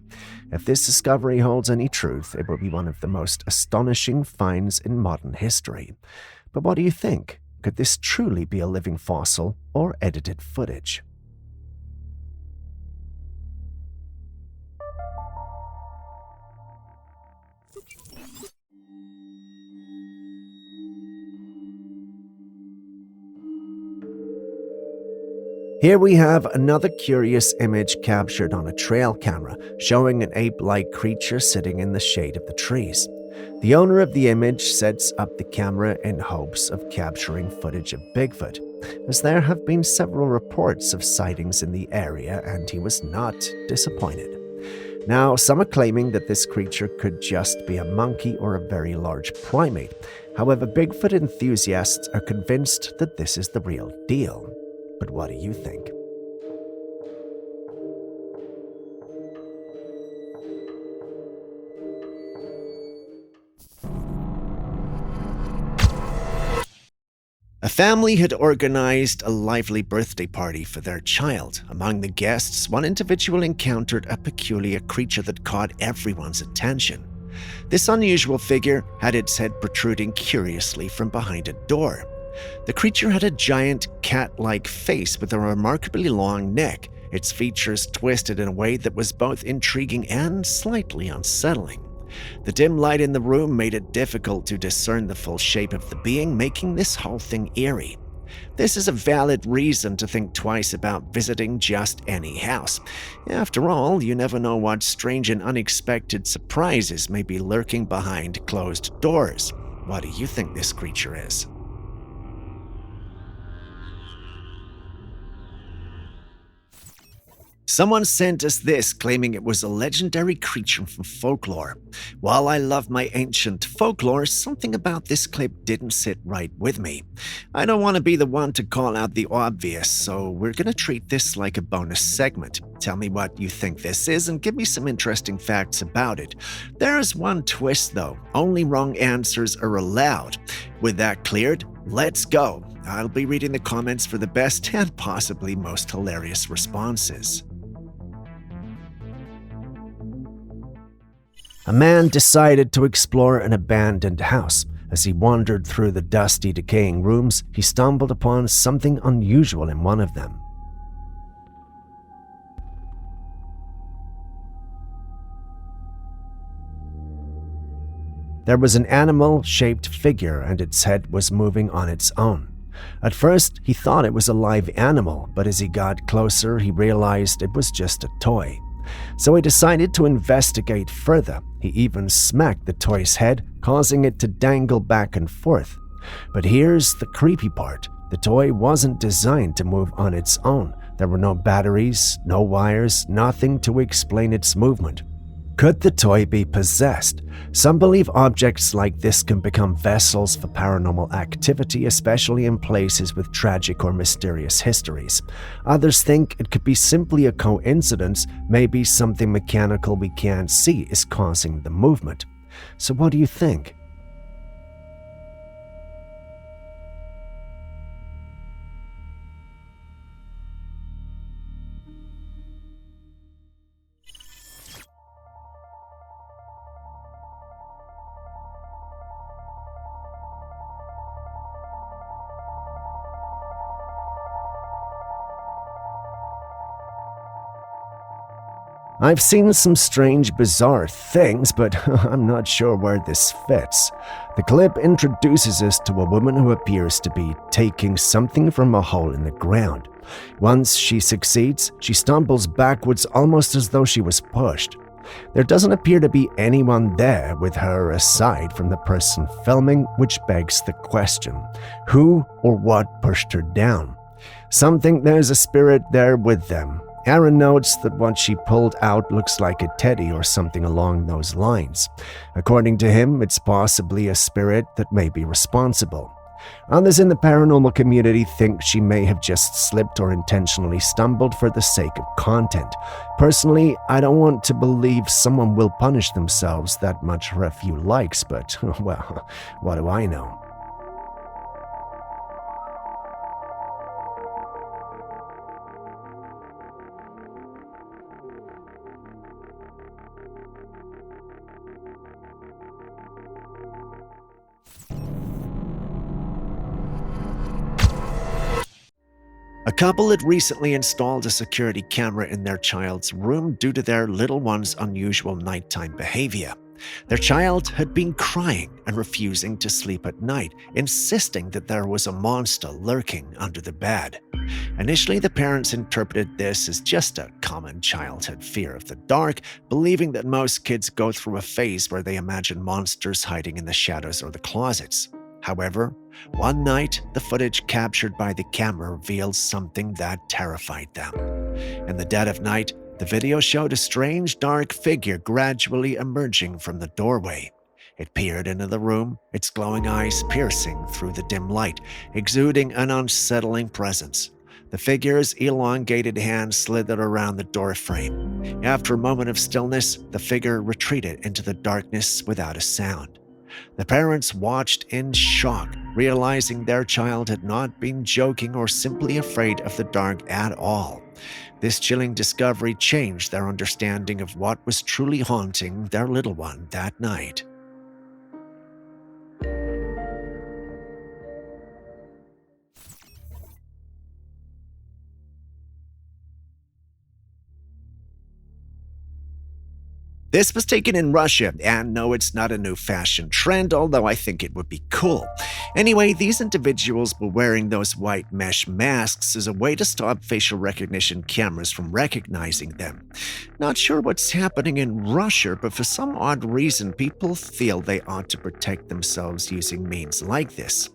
If this discovery holds any truth, it will be one of the most astonishing finds in modern history. But what do you think? Could this truly be a living fossil or edited footage? Here we have another curious image captured on a trail camera, showing an ape-like creature sitting in the shade of the trees. The owner of the image sets up the camera in hopes of capturing footage of Bigfoot, as there have been several reports of sightings in the area, and he was not disappointed. Now, some are claiming that this creature could just be a monkey or a very large primate. However, Bigfoot enthusiasts are convinced that this is the real deal. But what do you think? A family had organized a lively birthday party for their child. Among the guests, one individual encountered a peculiar creature that caught everyone's attention. This unusual figure had its head protruding curiously from behind a door. The creature had a giant cat-like face with a remarkably long neck, its features twisted in a way that was both intriguing and slightly unsettling. The dim light in the room made it difficult to discern the full shape of the being, making this whole thing eerie. This is a valid reason to think twice about visiting just any house. After all, you never know what strange and unexpected surprises may be lurking behind closed doors. What do you think this creature is? Someone sent us this, claiming it was a legendary creature from folklore. While I love my ancient folklore, something about this clip didn't sit right with me. I don't want to be the one to call out the obvious, so we're going to treat this like a bonus segment. Tell me what you think this is and give me some interesting facts about it. There is one twist though, only wrong answers are allowed. With that cleared, let's go. I'll be reading the comments for the best and possibly most hilarious responses. A man decided to explore an abandoned house. As he wandered through the dusty, decaying rooms, he stumbled upon something unusual in one of them. There was an animal-shaped figure and its head was moving on its own. At first, he thought it was a live animal, but as he got closer, he realized it was just a toy. So he decided to investigate further. He even smacked the toy's head, causing it to dangle back and forth. But here's the creepy part. The toy wasn't designed to move on its own. There were no batteries, no wires, nothing to explain its movement. Could the toy be possessed? Some believe objects like this can become vessels for paranormal activity, especially in places with tragic or mysterious histories. Others think it could be simply a coincidence, maybe something mechanical we can't see is causing the movement. So what do you think? I've seen some strange, bizarre things, but I'm not sure where this fits. The clip introduces us to a woman who appears to be taking something from a hole in the ground. Once she succeeds, she stumbles backwards almost as though she was pushed. There doesn't appear to be anyone there with her aside from the person filming, which begs the question, who or what pushed her down? Some think there's a spirit there with them. Aaron notes that what she pulled out looks like a teddy or something along those lines. According to him, it's possibly a spirit that may be responsible. Others in the paranormal community think she may have just slipped or intentionally stumbled for the sake of content. Personally, I don't want to believe someone will punish themselves that much for a few likes, but, well, what do I know? A couple had recently installed a security camera in their child's room due to their little one's unusual nighttime behavior. Their child had been crying and refusing to sleep at night, insisting that there was a monster lurking under the bed. Initially, the parents interpreted this as just a common childhood fear of the dark, believing that most kids go through a phase where they imagine monsters hiding in the shadows or the closets. However, one night, the footage captured by the camera revealed something that terrified them. In the dead of night, the video showed a strange, dark figure gradually emerging from the doorway. It peered into the room, its glowing eyes piercing through the dim light, exuding an unsettling presence. The figure's elongated hand slithered around the doorframe. After a moment of stillness, the figure retreated into the darkness without a sound. The parents watched in shock, realizing their child had not been joking or simply afraid of the dark at all. This chilling discovery changed their understanding of what was truly haunting their little one that night. This was taken in Russia, and no, it's not a new fashion trend, although I think it would be cool. Anyway, these individuals were wearing those white mesh masks as a way to stop facial recognition cameras from recognizing them. Not sure what's happening in Russia, but for some odd reason, people feel they ought to protect themselves using means like this.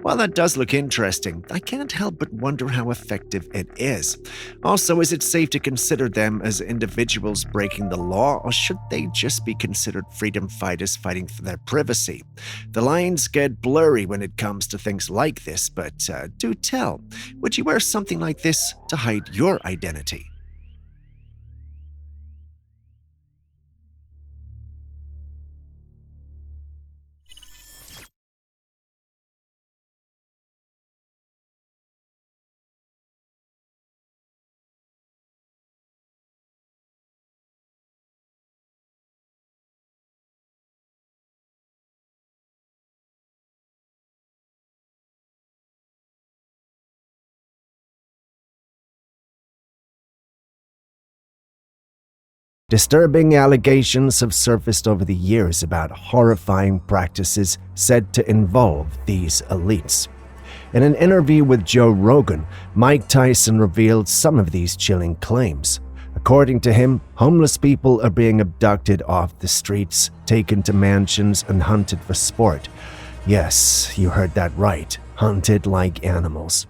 While that does look interesting, I can't help but wonder how effective it is. Also, is it safe to consider them as individuals breaking the law, or should they just be considered freedom fighters fighting for their privacy? The lines get blurry when it comes to things like this, but do tell, would you wear something like this to hide your identity? Disturbing allegations have surfaced over the years about horrifying practices said to involve these elites. In an interview with Joe Rogan, Mike Tyson revealed some of these chilling claims. According to him, homeless people are being abducted off the streets, taken to mansions, and hunted for sport. Yes, you heard that right, hunted like animals.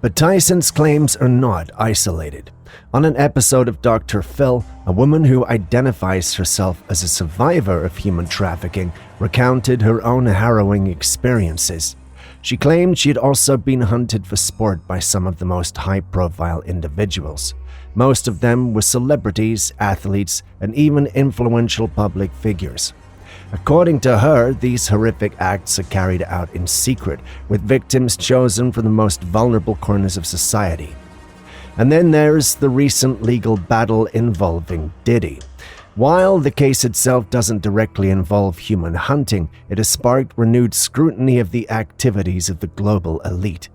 But Tyson's claims are not isolated. On an episode of Dr. Phil, a woman who identifies herself as a survivor of human trafficking recounted her own harrowing experiences. She claimed she had also been hunted for sport by some of the most high-profile individuals. Most of them were celebrities, athletes, and even influential public figures. According to her, these horrific acts are carried out in secret, with victims chosen from the most vulnerable corners of society. And then there's the recent legal battle involving Diddy. While the case itself doesn't directly involve human hunting, it has sparked renewed scrutiny of the activities of the global elite.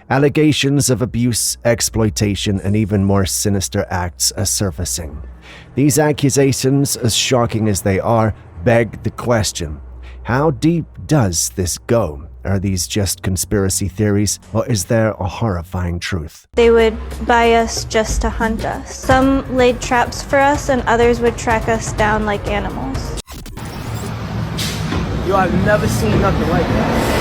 Allegations of abuse, exploitation, and even more sinister acts are surfacing. These accusations, as shocking as they are, beg the question: how deep does this go? Are these just conspiracy theories, or is there a horrifying truth? They would buy us just to hunt us. Some laid traps for us, and others would track us down like animals. Yo, I've never seen nothing like that.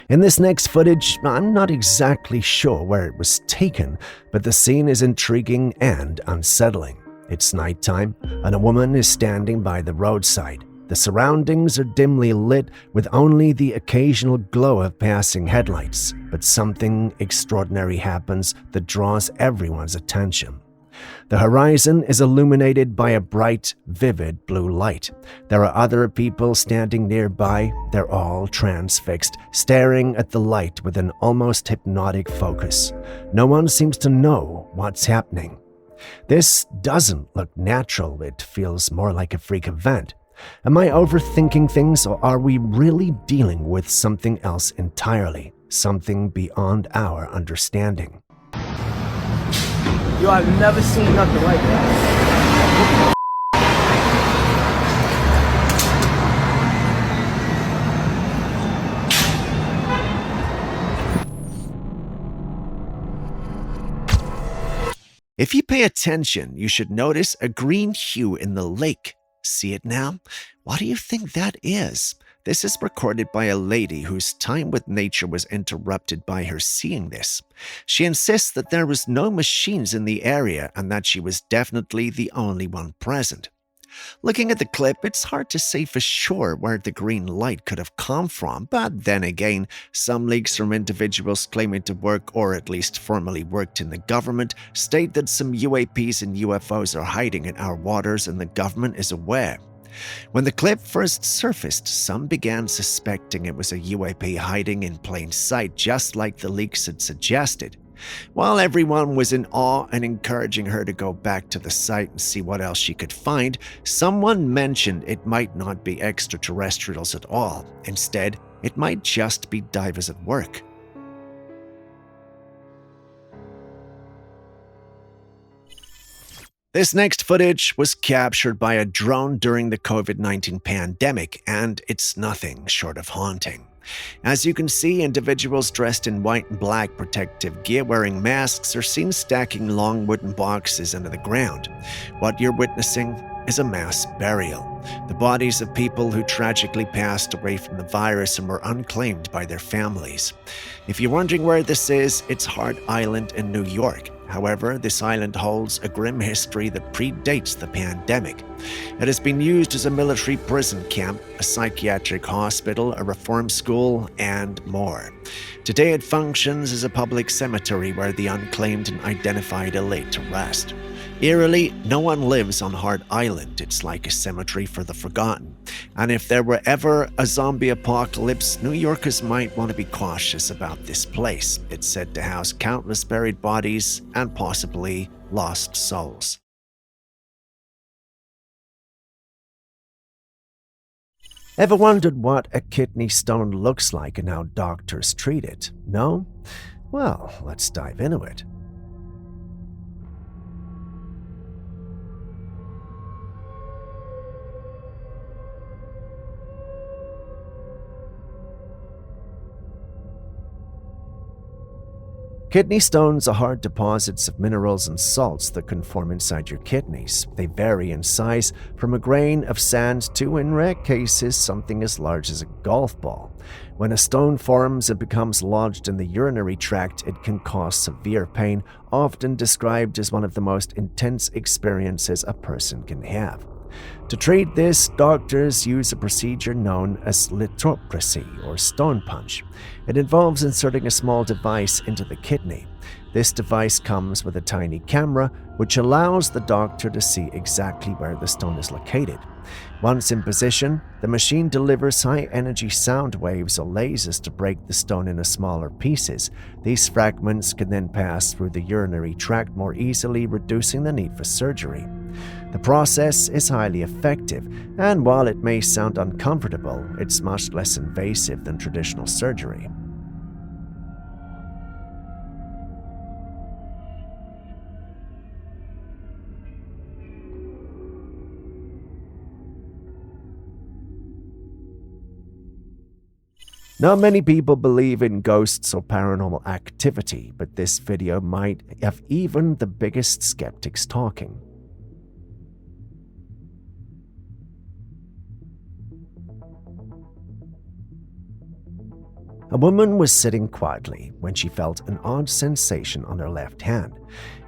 In this next footage, I'm not exactly sure where it was taken, but the scene is intriguing and unsettling. It's nighttime, and a woman is standing by the roadside. The surroundings are dimly lit with only the occasional glow of passing headlights, but something extraordinary happens that draws everyone's attention. The horizon is illuminated by a bright, vivid blue light. There are other people standing nearby. They're all transfixed, staring at the light with an almost hypnotic focus. No one seems to know what's happening. This doesn't look natural. It feels more like a freak event. Am I overthinking things, or are we really dealing with something else entirely? Something beyond our understanding? Yo, I've never seen nothing like that. If you pay attention, you should notice a green hue in the lake. See it now? What do you think that is? This is recorded by a lady whose time with nature was interrupted by her seeing this. She insists that there was no machines in the area and that she was definitely the only one present. Looking at the clip, it's hard to say for sure where the green light could have come from, but then again, some leaks from individuals claiming to work, or at least formerly worked in the government, state that some UAPs and UFOs are hiding in our waters and the government is aware. When the clip first surfaced, some began suspecting it was a UAP hiding in plain sight, just like the leaks had suggested. While everyone was in awe and encouraging her to go back to the site and see what else she could find, someone mentioned it might not be extraterrestrials at all. Instead, it might just be divers at work. This next footage was captured by a drone during the COVID-19 pandemic, and it's nothing short of haunting. As you can see, individuals dressed in white and black protective gear wearing masks are seen stacking long wooden boxes under the ground. What you're witnessing is a mass burial. The bodies of people who tragically passed away from the virus and were unclaimed by their families. If you're wondering where this is, it's Hart Island in New York. However, this island holds a grim history that predates the pandemic. It has been used as a military prison camp, a psychiatric hospital, a reform school, and more. Today it functions as a public cemetery where the unclaimed and identified are laid to rest. Eerily, no one lives on Hart Island. It's like a cemetery for the forgotten. And if there were ever a zombie apocalypse, New Yorkers might want to be cautious about this place. It's said to house countless buried bodies and possibly lost souls. Ever wondered what a kidney stone looks like and how doctors treat it? No? Well, let's dive into it. Kidney stones are hard deposits of minerals and salts that can form inside your kidneys. They vary in size from a grain of sand to, in rare cases, something as large as a golf ball. When a stone forms and becomes lodged in the urinary tract, it can cause severe pain, often described as one of the most intense experiences a person can have. To treat this, doctors use a procedure known as lithotripsy or stone punch. It involves inserting a small device into the kidney. This device comes with a tiny camera, which allows the doctor to see exactly where the stone is located. Once in position, the machine delivers high-energy sound waves or lasers to break the stone into smaller pieces. These fragments can then pass through the urinary tract more easily, reducing the need for surgery. The process is highly effective, and while it may sound uncomfortable, it's much less invasive than traditional surgery. Not many people believe in ghosts or paranormal activity, but this video might have even the biggest skeptics talking. A woman was sitting quietly when she felt an odd sensation on her left hand.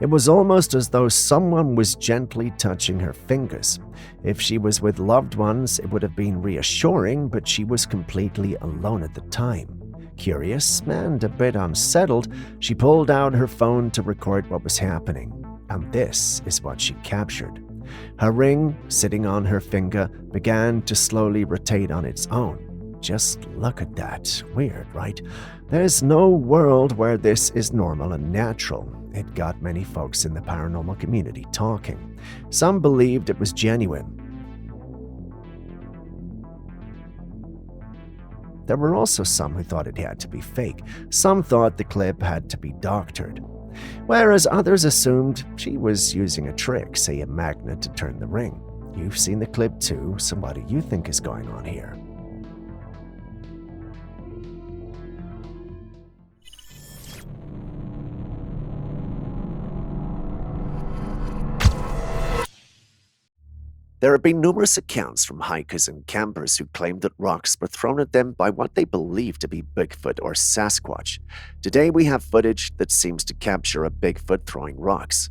It was almost as though someone was gently touching her fingers. If she was with loved ones, it would have been reassuring, but she was completely alone at the time. Curious and a bit unsettled, she pulled out her phone to record what was happening, and this is what she captured. Her ring, sitting on her finger, began to slowly rotate on its own. Just look at that. Weird, right? There's no world where this is normal and natural. It got many folks in the paranormal community talking. Some believed it was genuine. There were also some who thought it had to be fake. Some thought the clip had to be doctored. Whereas others assumed she was using a trick, say a magnet to turn the ring. You've seen the clip too, so what do you think is going on here? There have been numerous accounts from hikers and campers who claimed that rocks were thrown at them by what they believe to be Bigfoot or Sasquatch. Today we have footage that seems to capture a Bigfoot throwing rocks.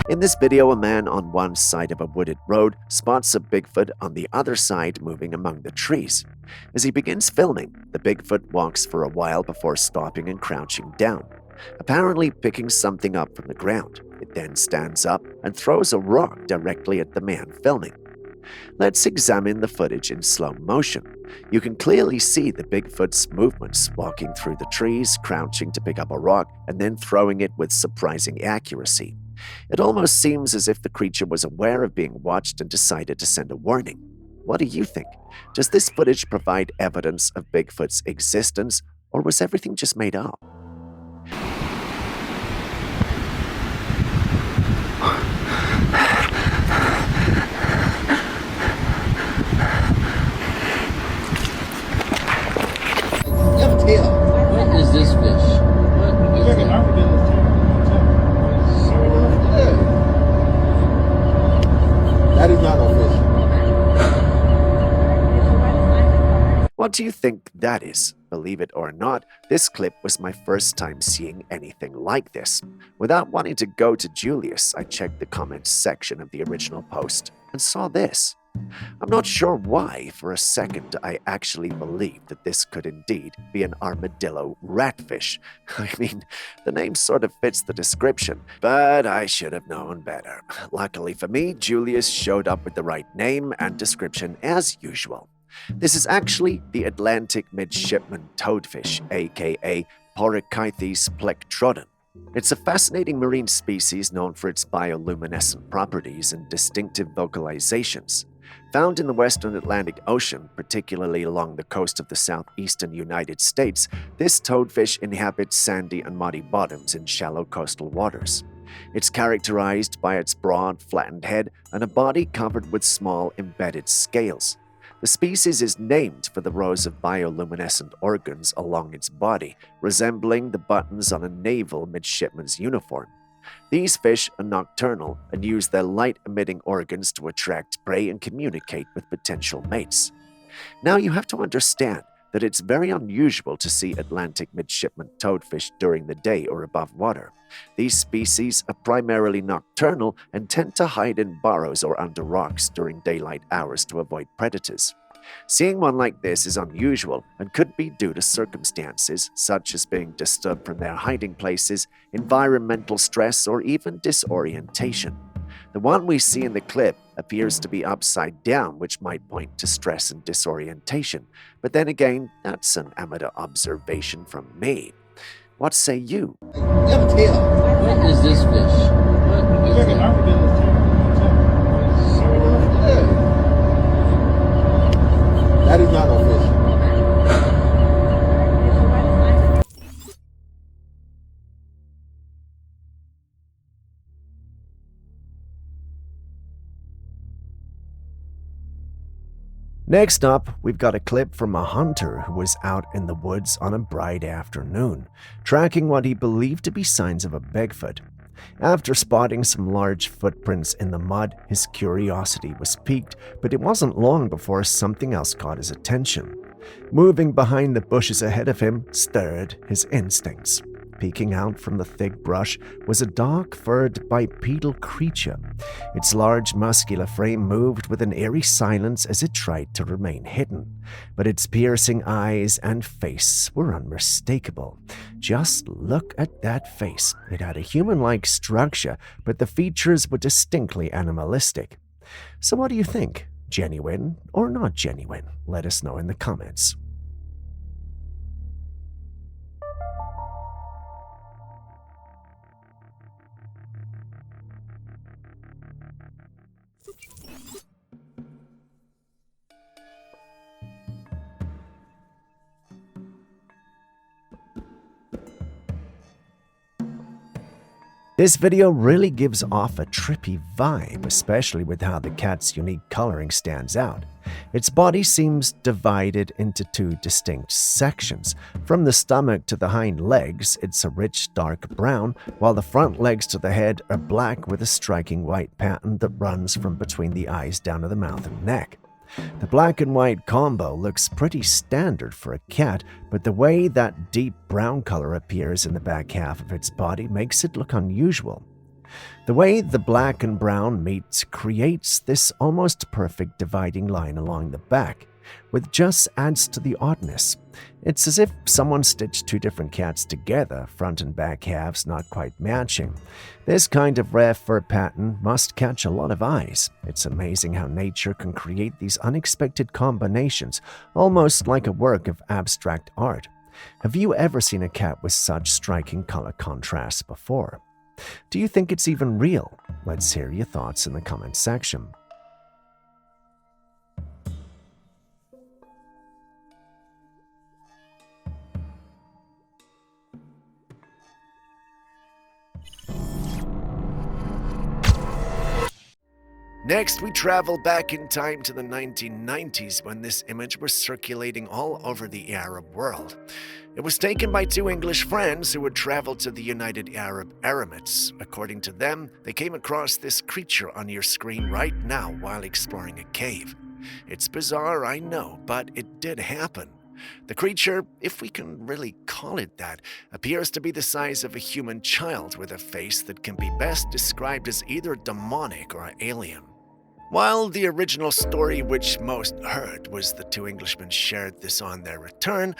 In this video, a man on one side of a wooded road spots a Bigfoot on the other side moving among the trees. As he begins filming, the Bigfoot walks for a while before stopping and crouching down, apparently picking something up from the ground. It then stands up and throws a rock directly at the man filming. Let's examine the footage in slow motion. You can clearly see the Bigfoot's movements, walking through the trees, crouching to pick up a rock, and then throwing it with surprising accuracy. It almost seems as if the creature was aware of being watched and decided to send a warning. What do you think? Does this footage provide evidence of Bigfoot's existence, or was everything just made up? What is this fish? What is That is not a fish. What do you think that is? Believe it or not, this clip was my first time seeing anything like this. Without wanting to go to Julius, I checked the comments section of the original post and saw this. I'm not sure why, for a second, I actually believed that this could indeed be an armadillo ratfish. I mean, the name sort of fits the description, but I should have known better. Luckily for me, Julius showed up with the right name and description as usual. This is actually the Atlantic Midshipman toadfish, aka Porichythes plectrodon. It's a fascinating marine species known for its bioluminescent properties and distinctive vocalizations. Found in the western Atlantic Ocean, particularly along the coast of the southeastern United States, this toadfish inhabits sandy and muddy bottoms in shallow coastal waters. It's characterized by its broad, flattened head and a body covered with small, embedded scales. The species is named for the rows of bioluminescent organs along its body, resembling the buttons on a naval midshipman's uniform. These fish are nocturnal and use their light-emitting organs to attract prey and communicate with potential mates. Now you have to understand that it's very unusual to see Atlantic midshipman toadfish during the day or above water. These species are primarily nocturnal and tend to hide in burrows or under rocks during daylight hours to avoid predators. Seeing one like this is unusual and could be due to circumstances such as being disturbed from their hiding places, environmental stress, or even disorientation. The one we see in the clip appears to be upside down, which might point to stress and disorientation. But then again, that's an amateur observation from me. What say you? What is this fish? What is That is not a fish. Next up, we've got a clip from a hunter who was out in the woods on a bright afternoon, tracking what he believed to be signs of a Bigfoot. After spotting some large footprints in the mud, his curiosity was piqued, but it wasn't long before something else caught his attention. Moving behind the bushes ahead of him stirred his instincts. Peeking out from the thick brush was a dark-furred bipedal creature. Its large muscular frame moved with an eerie silence as it tried to remain hidden, but its piercing eyes and face were unmistakable. Just look at that face. It had a human-like structure, but the features were distinctly animalistic. So what do you think? Genuine or not genuine? Let us know in the comments. This video really gives off a trippy vibe, especially with how the cat's unique coloring stands out. Its body seems divided into two distinct sections. From the stomach to the hind legs, it's a rich dark brown, while the front legs to the head are black with a striking white pattern that runs from between the eyes down to the mouth and neck. The black and white combo looks pretty standard for a cat, but the way that deep brown color appears in the back half of its body makes it look unusual. The way the black and brown meet creates this almost perfect dividing line along the back, which just adds to the oddness. It's as if someone stitched two different cats together, front and back halves not quite matching. This kind of rare fur pattern must catch a lot of eyes. It's amazing how nature can create these unexpected combinations, almost like a work of abstract art. Have you ever seen a cat with such striking color contrasts before? Do you think it's even real? Let's hear your thoughts in the comments section. Next, we travel back in time to the 1990s when this image was circulating all over the Arab world. It was taken by two English friends who had traveled to the United Arab Emirates. According to them, they came across this creature on your screen right now while exploring a cave. It's bizarre, I know, but it did happen. The creature, if we can really call it that, appears to be the size of a human child with a face that can be best described as either demonic or alien. While the original story which most heard was the two Englishmen shared this on their return,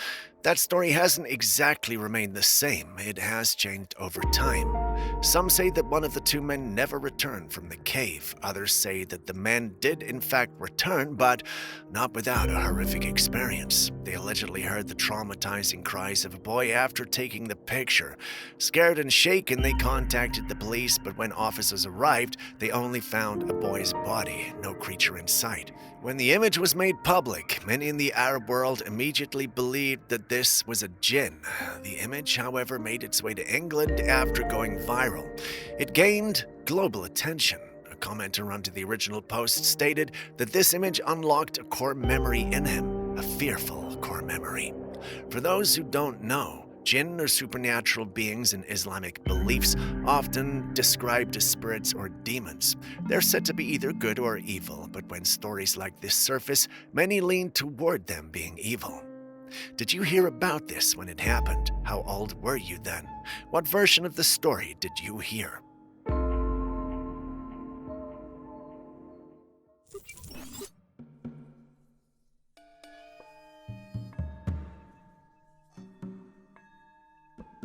that story hasn't exactly remained the same. It has changed over time. Some say that one of the two men never returned from the cave. Others say that the men did in fact return, but not without a horrific experience. They allegedly heard the traumatizing cries of a boy after taking the picture. Scared and shaken, they contacted the police, but when officers arrived, they only found a boy's body, no creature in sight. When the image was made public, many in the Arab world immediately believed that this was a jinn. The image, however, made its way to England after going viral. It gained global attention. A commenter under the original post stated that this image unlocked a core memory in him, a fearful core memory. For those who don't know, jinn are supernatural beings in Islamic beliefs, often described as spirits or demons. They're said to be either good or evil, but when stories like this surface, many lean toward them being evil. Did you hear about this when it happened? How old were you then? What version of the story did you hear?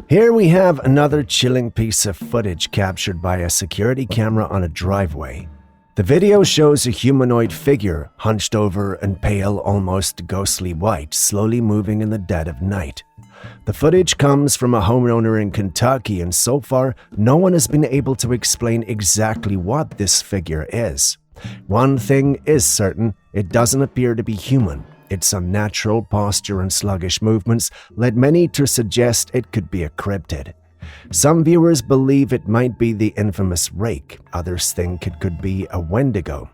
Here we have another chilling piece of footage captured by a security camera on a driveway. The video shows a humanoid figure, hunched over and pale, almost ghostly white, slowly moving in the dead of night. The footage comes from a homeowner in Kentucky, and so far, no one has been able to explain exactly what this figure is. One thing is certain, it doesn't appear to be human. Its unnatural posture and sluggish movements led many to suggest it could be a cryptid. Some viewers believe it might be the infamous rake, others think it could be a wendigo.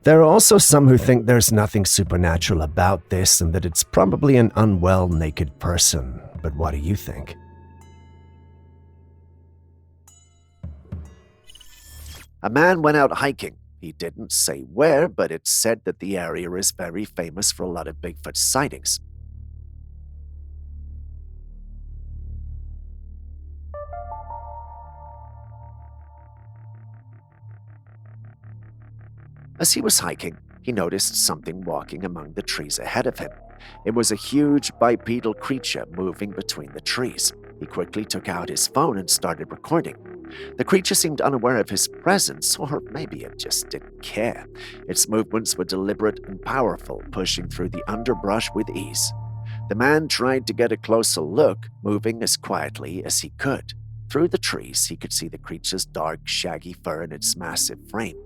There are also some who think there's nothing supernatural about this and that it's probably an unwell naked person. But what do you think? A man went out hiking. He didn't say where, but it's said that the area is very famous for a lot of Bigfoot sightings. As he was hiking, he noticed something walking among the trees ahead of him. It was a huge bipedal creature moving between the trees. He quickly took out his phone and started recording. The creature seemed unaware of his presence, or maybe it just didn't care. Its movements were deliberate and powerful, pushing through the underbrush with ease. The man tried to get a closer look, moving as quietly as he could. Through the trees, he could see the creature's dark, shaggy fur and its massive frame.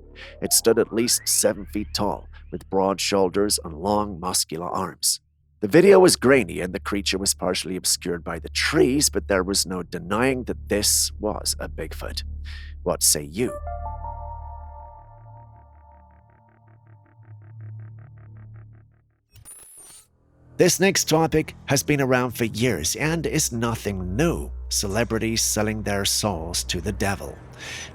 It stood at least 7 feet tall, with broad shoulders and long, muscular arms. The video was grainy and the creature was partially obscured by the trees, but there was no denying that this was a Bigfoot. What say you? This next topic has been around for years and is nothing new. Celebrities selling their souls to the devil.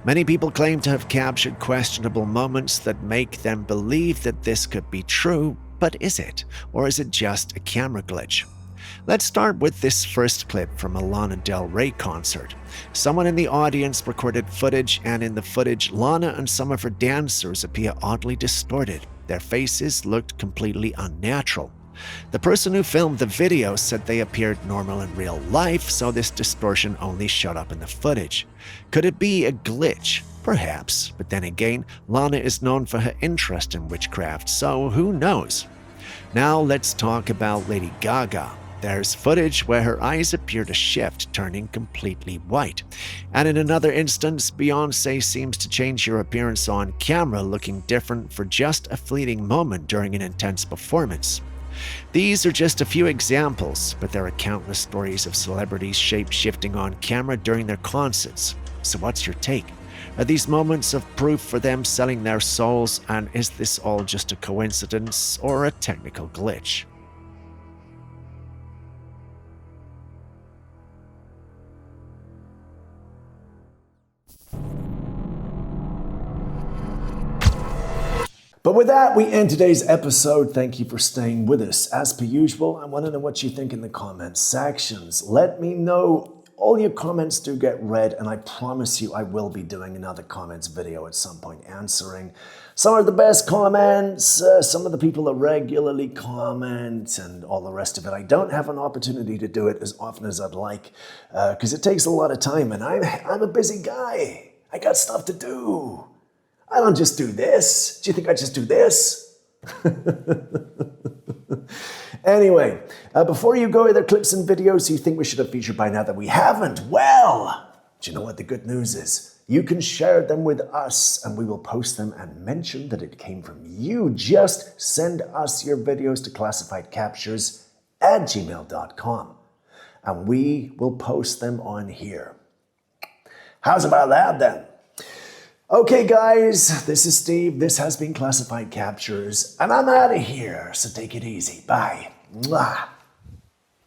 Many people claim to have captured questionable moments that make them believe that this could be true, but is it? Or is it just a camera glitch? Let's start with this first clip from a Lana Del Rey concert. Someone in the audience recorded footage, and in the footage, Lana and some of her dancers appear oddly distorted. Their faces looked completely unnatural. The person who filmed the video said they appeared normal in real life, so this distortion only showed up in the footage. Could it be a glitch? Perhaps, but then again, Lana is known for her interest in witchcraft, so who knows? Now let's talk about Lady Gaga. There's footage where her eyes appear to shift, turning completely white. And in another instance, Beyoncé seems to change her appearance on camera, looking different for just a fleeting moment during an intense performance. These are just a few examples, but there are countless stories of celebrities shape-shifting on camera during their concerts. So what's your take? Are these moments of proof for them selling their souls, and is this all just a coincidence or a technical glitch? But with that, we end today's episode. Thank you for staying with us. As per usual, I want to know what you think in the comments sections. Let me know. All your comments do get read, and I promise you I will be doing another comments video at some point, answering some of the best comments, some of the people that regularly comment, and all the rest of it. I don't have an opportunity to do it as often as I'd like, because it takes a lot of time, and I'm a busy guy. I got stuff to do. I don't just do this. Do you think I just do this? Anyway, before you go, are there clips and videos you think we should have featured by now that we haven't? Well, do you know what the good news is? You can share them with us and we will post them and mention that it came from you. Just send us your videos to classifiedcaptures@gmail.com and we will post them on here. How's about that then? Okay guys, this is Steve, this has been Classified Captures, and I'm out of here, so take it easy, bye. Mwah.